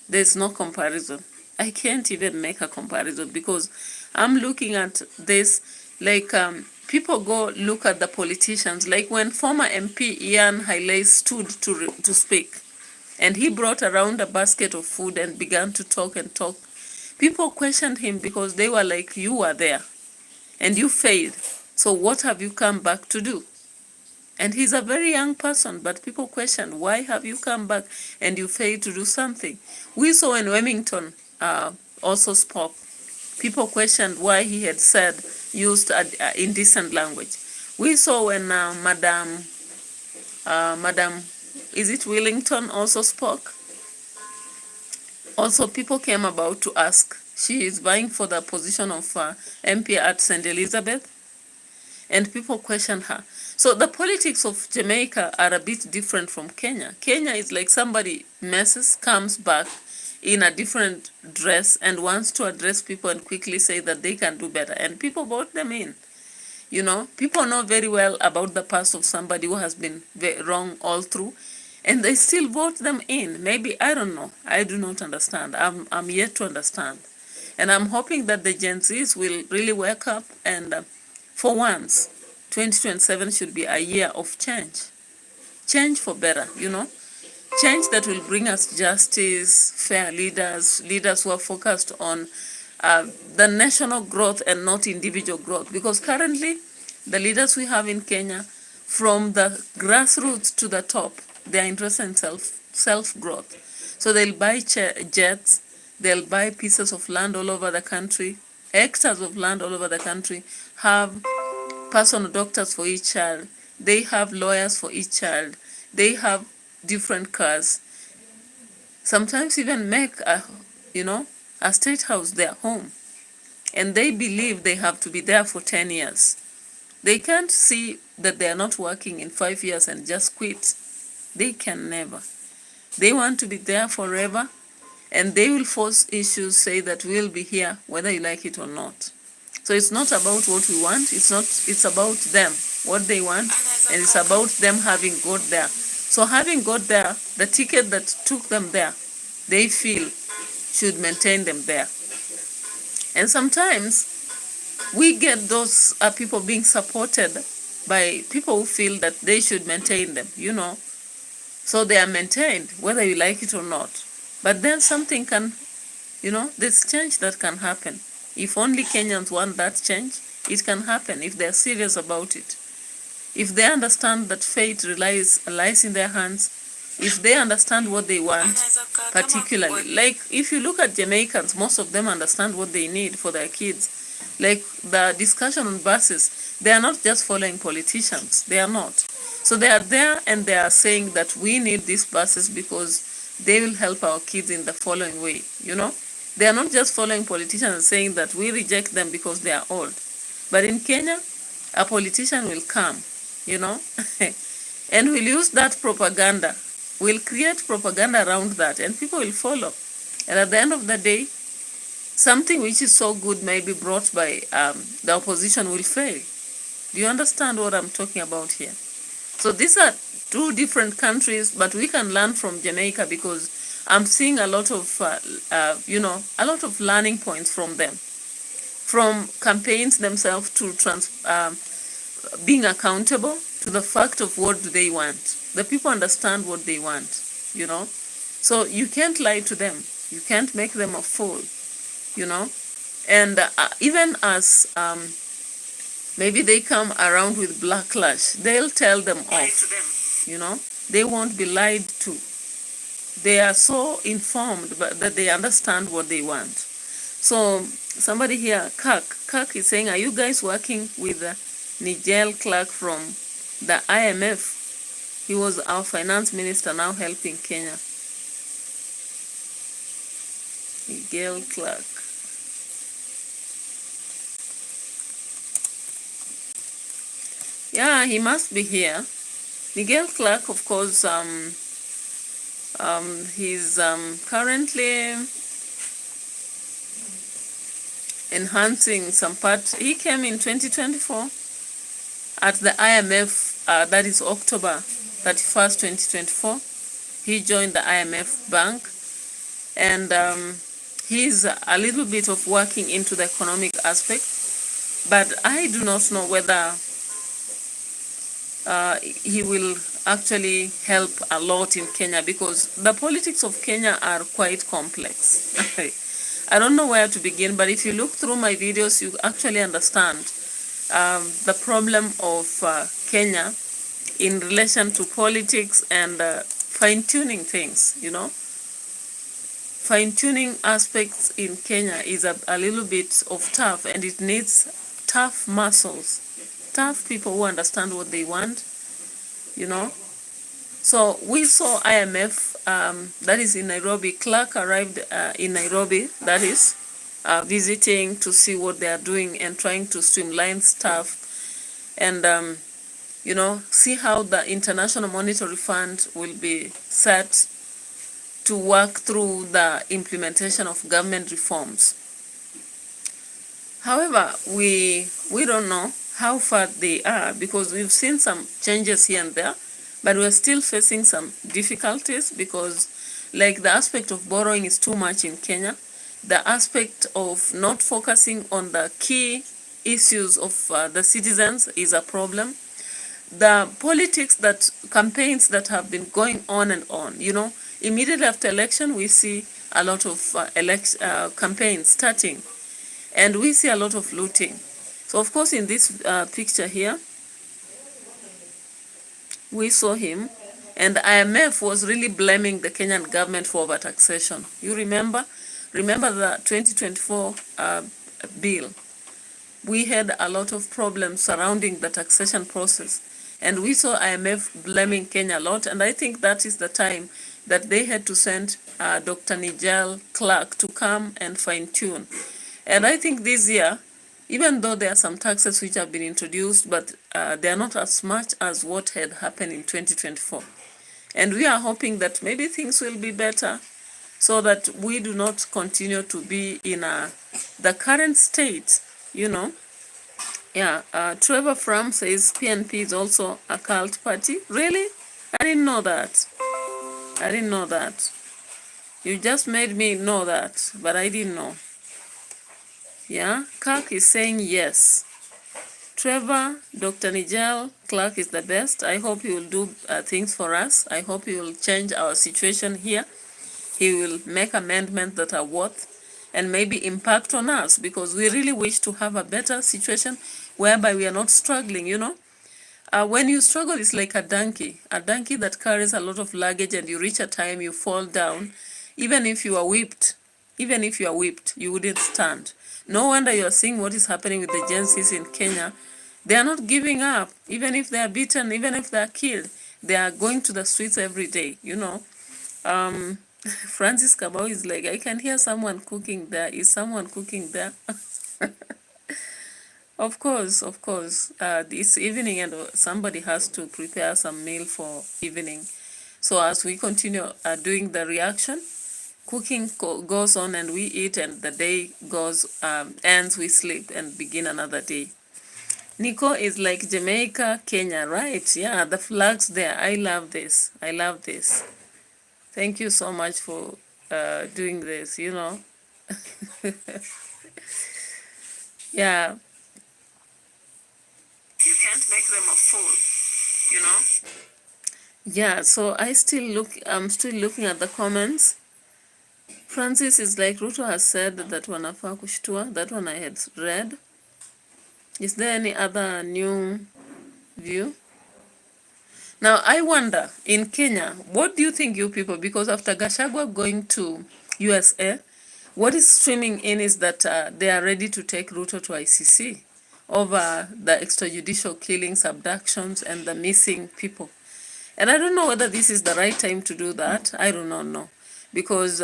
Speaker 1: there's no comparison. I can't even make a comparison because I'm looking at this like people go look at the politicians. Like when former MP Ian Hailey stood to speak, and he brought around a basket of food and began to talk and talk. People questioned him because they were like, you were there and you failed. So what have you come back to do? And he's a very young person, but people questioned, why have you come back and you failed to do something? We saw when Remington also spoke, people questioned why he had used indecent language. We saw when Madam, is it Willington also spoke? Also, people came about to ask. She is vying for the position of MP at St. Elizabeth, and people questioned her. So the politics of Jamaica are a bit different from Kenya. Kenya is like somebody messes, comes back in a different dress and wants to address people and quickly say that they can do better. And people vote them in. You know, people know very well about the past of somebody who has been wrong all through, and they still vote them in. Maybe, I don't know. I do not understand. I'm yet to understand. And I'm hoping that the Gen Zs will really wake up and for once, 2027 should be a year of change. Change for better, you know. Change that will bring us justice, fair leaders, leaders who are focused on the national growth and not individual growth. Because currently, the leaders we have in Kenya, from the grassroots to the top, they are interested in self-growth. So they'll buy jets, they'll buy pieces of land all over the country, hectares of land all over the country, have personal doctors for each child, they have lawyers for each child, they have different cars, sometimes even make a state house their home, and they believe they have to be there for 10 years. They can't see that they are not working in 5 years and just quit. They can never. They want to be there forever, and they will force issues, say that we'll be here whether you like it or not. So it's not about what we want, it's about them, what they want, and it's about them having got there. So having got there, the ticket that took them there, they feel should maintain them there. And sometimes we get those people being supported by people who feel that they should maintain them, you know. So they are maintained, whether you like it or not. But then something can, there's change that can happen. If only Kenyans want that change, it can happen if they're serious about it. If they understand that fate lies in their hands, if they understand what they want, particularly, like if you look at Jamaicans, most of them understand what they need for their kids. Like the discussion on buses, they are not just following politicians, they are not. So they are there and they are saying that we need these buses because they will help our kids in the following way, you know. They are not just following politicians and saying that we reject them because they are old. But in Kenya, a politician will come, you know, and will use that propaganda, will create propaganda around that, and people will follow. And at the end of the day, something which is so good may be brought by the opposition will fail. Do you understand what I'm talking about here? So these are two different countries, but we can learn from Jamaica because I'm seeing a lot of, a lot of learning points from them. From campaigns themselves to being accountable to the fact of what do they want. The people understand what they want, you know. So you can't lie to them. You can't make them a fool, you know. And even as maybe they come around with backlash, they'll tell them off, you know. They won't be lied to. They are so informed that they understand what they want. So somebody here, Kirk is saying, are you guys working with Nigel Clark from the IMF? He was our finance minister, now helping Kenya. Miguel Clark. Yeah, he must be here. Miguel Clark, of course, he's currently enhancing some part. He came in 2024 at the IMF, that is October 31st, 2024. He joined the IMF bank, and he's a little bit of working into the economic aspect, but I do not know whether he will actually help a lot in Kenya, because the politics of Kenya are quite complex. I don't know where to begin, but if you look through my videos, you actually understand the problem of Kenya in relation to politics and fine-tuning things, you know. Fine-tuning aspects in Kenya is a little bit of tough, and it needs tough muscles, tough people who understand what they want, you know. So we saw IMF, that is in Nairobi. Clark arrived in Nairobi, that is, visiting to see what they are doing and trying to streamline stuff, and you know, see how the International Monetary Fund will be set to work through the implementation of government reforms. However, we don't know how far they are, because we've seen some changes here and there, but we're still facing some difficulties, because like the aspect of borrowing is too much in Kenya. The aspect of not focusing on the key issues of the citizens is a problem. The politics, that campaigns that have been going on and on, you know, immediately after election, we see a lot of campaigns starting, and we see a lot of looting. So of course, in this picture here, we saw him, and IMF was really blaming the Kenyan government for overtaxation. You remember the 2024 bill. We had a lot of problems surrounding the taxation process, and we saw IMF blaming Kenya a lot, and I think that is the time that they had to send Dr. Nigel Clark to come and fine-tune. And I think this year, even though there are some taxes which have been introduced, but they are not as much as what had happened in 2024. And we are hoping that maybe things will be better, so that we do not continue to be in the current state, you know. Yeah, Trevor Fram says PNP is also a cult party. Really? I didn't know that. I didn't know that. You just made me know that, but I didn't know. Yeah, Clark is saying yes. Trevor, Dr. Nigel Clark is the best. I hope he will do things for us. I hope he will change our situation here. He will make amendments that are worth and maybe impact on us, because we really wish to have a better situation whereby we are not struggling, you know. When you struggle, it's like a donkey that carries a lot of luggage, and you reach a time you fall down. Even if you are whipped, you wouldn't stand. No wonder you are seeing what is happening with the Gen Zs in Kenya. They are not giving up. Even if they are beaten, even if they are killed, they are going to the streets every day, you know. Francis Kabau is like, I can hear someone cooking there. Is someone cooking there? Of course. This evening, and somebody has to prepare some meal for evening. So as we continue doing the reaction, cooking goes on, and we eat, and the day goes, ends, we sleep and begin another day. Nico is like Jamaica, Kenya, right? Yeah, the flags there. I love this. Thank you so much for doing this, you know. Yeah. You can't make them a fool, you know. Yeah, so I'm still looking at the comments. Francis is like, Ruto has said that wanafaa kushtua. That one I had read. Is there any other new view? Now, I wonder, in Kenya, what do you think, you people? Because after Gachagua going to USA, what is streaming in is that they are ready to take Ruto to ICC over the extrajudicial killings, abductions, and the missing people. And I don't know whether this is the right time to do that. I do not know. Because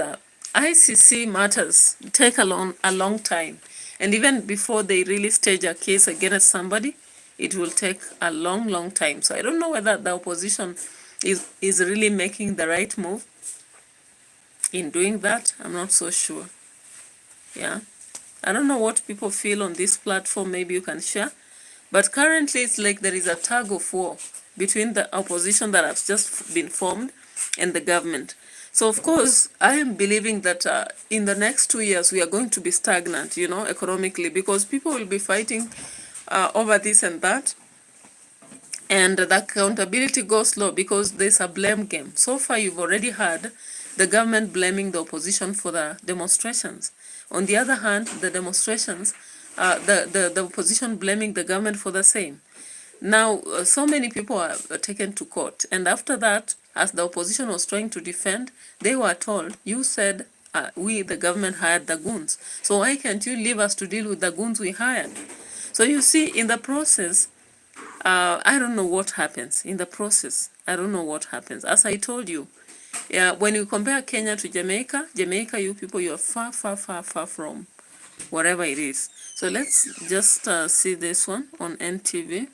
Speaker 1: ICC matters take a long time. And even before they really stage a case against somebody, it will take a long time. So I don't know whether the opposition is really making the right move in doing that. I'm not so sure. Yeah. I don't know what people feel on this platform. Maybe you can share. But currently, it's like there is a tug of war between the opposition that has just been formed and the government. So, of course, I am believing that in the next 2 years, we are going to be stagnant, economically, because people will be fighting over this and that. And the accountability goes low because there's a blame game. So far, you've already had the government blaming the opposition for the demonstrations. On the other hand, the demonstrations, the opposition blaming the government for the same. Now, so many people are taken to court. And after that, as the opposition was trying to defend, they were told, you said we, the government, hired the goons. So why can't you leave us to deal with the goons we hired? So you see, in the process, I don't know what happens in the process. I don't know what happens. As I told you, yeah, when you compare Kenya to Jamaica, you people, you are far from whatever it is. So let's just see this one on NTV.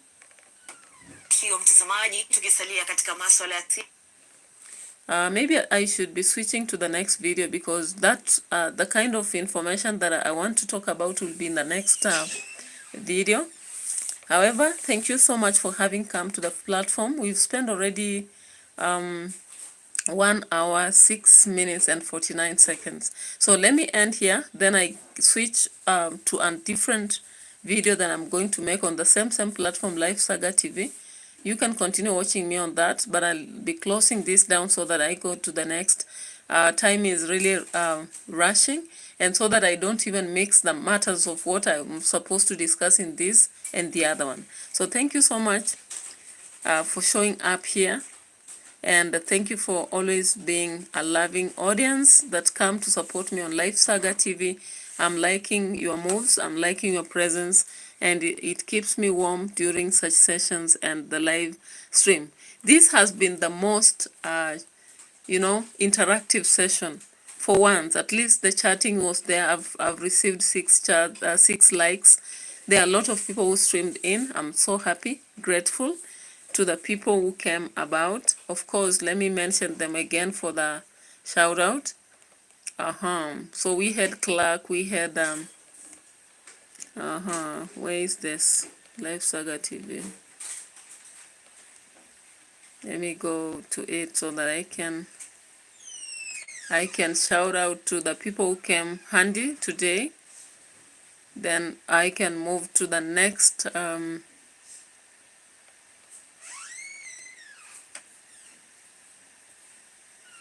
Speaker 1: Maybe I should be switching to the next video because that's the kind of information that I want to talk about will be in the next video. However, thank you so much for having come to the platform. We've spent already 1 hour, 6 minutes and 49 seconds. So let me end here. Then I switch to a different video that I'm going to make on the same platform, Live Saga TV. You can continue watching me on that, but I'll be closing this down so that I go to the next. Time is really rushing, and so that I don't even mix the matters of what I'm supposed to discuss in this and the other one. So thank you so much for showing up here, and thank you for always being a loving audience that come to support me on Live Saga TV. I'm liking your moves, I'm liking your presence, and it keeps me warm during such sessions and the live stream. This has been the most interactive session. For once, at least the chatting was there. I've received 6 likes. There are a lot of people who streamed in. I'm so happy, grateful to the people who came about. Of course, let me mention them again for the shout out. So we had Clark, we had where is this? Live Saga TV. Let me go to it so that I can shout out to the people who came handy today. Then I can move to the next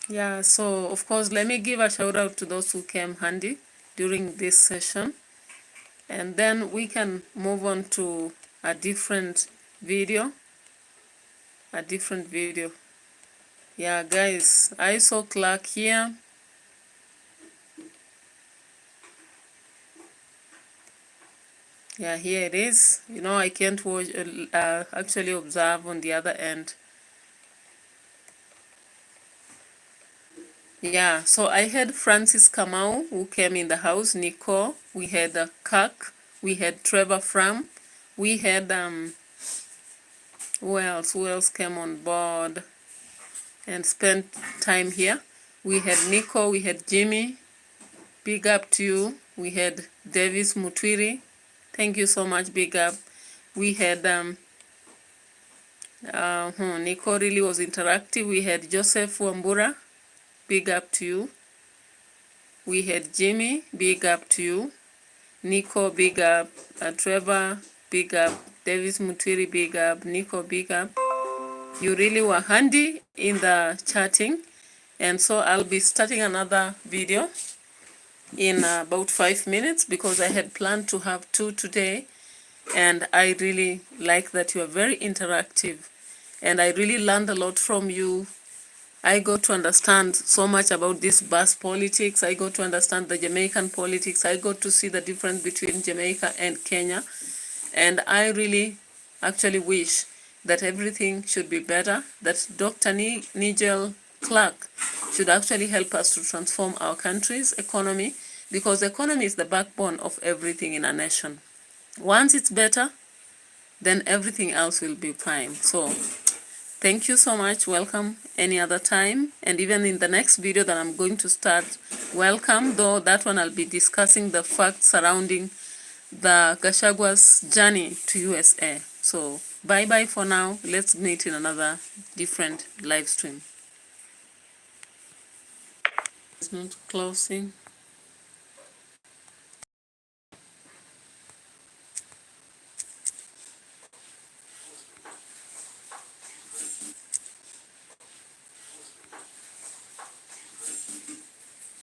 Speaker 1: yeah, so of course let me give a shout out to those who came handy during this session, and then we can move on to a different video. Yeah, guys, I saw Clark here. Yeah, here it is. I can't watch, actually observe on the other end. Yeah, so I had Francis Kamau who came in the house, Nicole, we had Kirk, we had Trevor Fram, we had who else came on board and spent time here. We had Nico, we had Jimmy, big up to you. We had Davis Mutwiri, thank you so much, big up. We had Nico really was interactive. We had Joseph Wambura, big up to you. We had Jimmy, big up to you. Nico, big up. Trevor, big up. Davis Mutwiri, big up. Nico, big up. You really were handy in the chatting. And so I'll be starting another video in about 5 minutes because I had planned to have 2 today. And I really like that you are very interactive. And I really learned a lot from you. I got to understand so much about this bus politics. I got to understand the Jamaican politics. I got to see the difference between Jamaica and Kenya. And I really actually wish that everything should be better, that Dr. Nigel Clark should actually help us to transform our country's economy, because the economy is the backbone of everything in a nation. Once it's better, then everything else will be fine. So thank you so much. Welcome any other time. And even in the next video that I'm going to start, welcome, though that one I'll be discussing the facts surrounding the Gashagua's journey to USA. So bye-bye for now. Let's meet in another different live stream. It's not closing.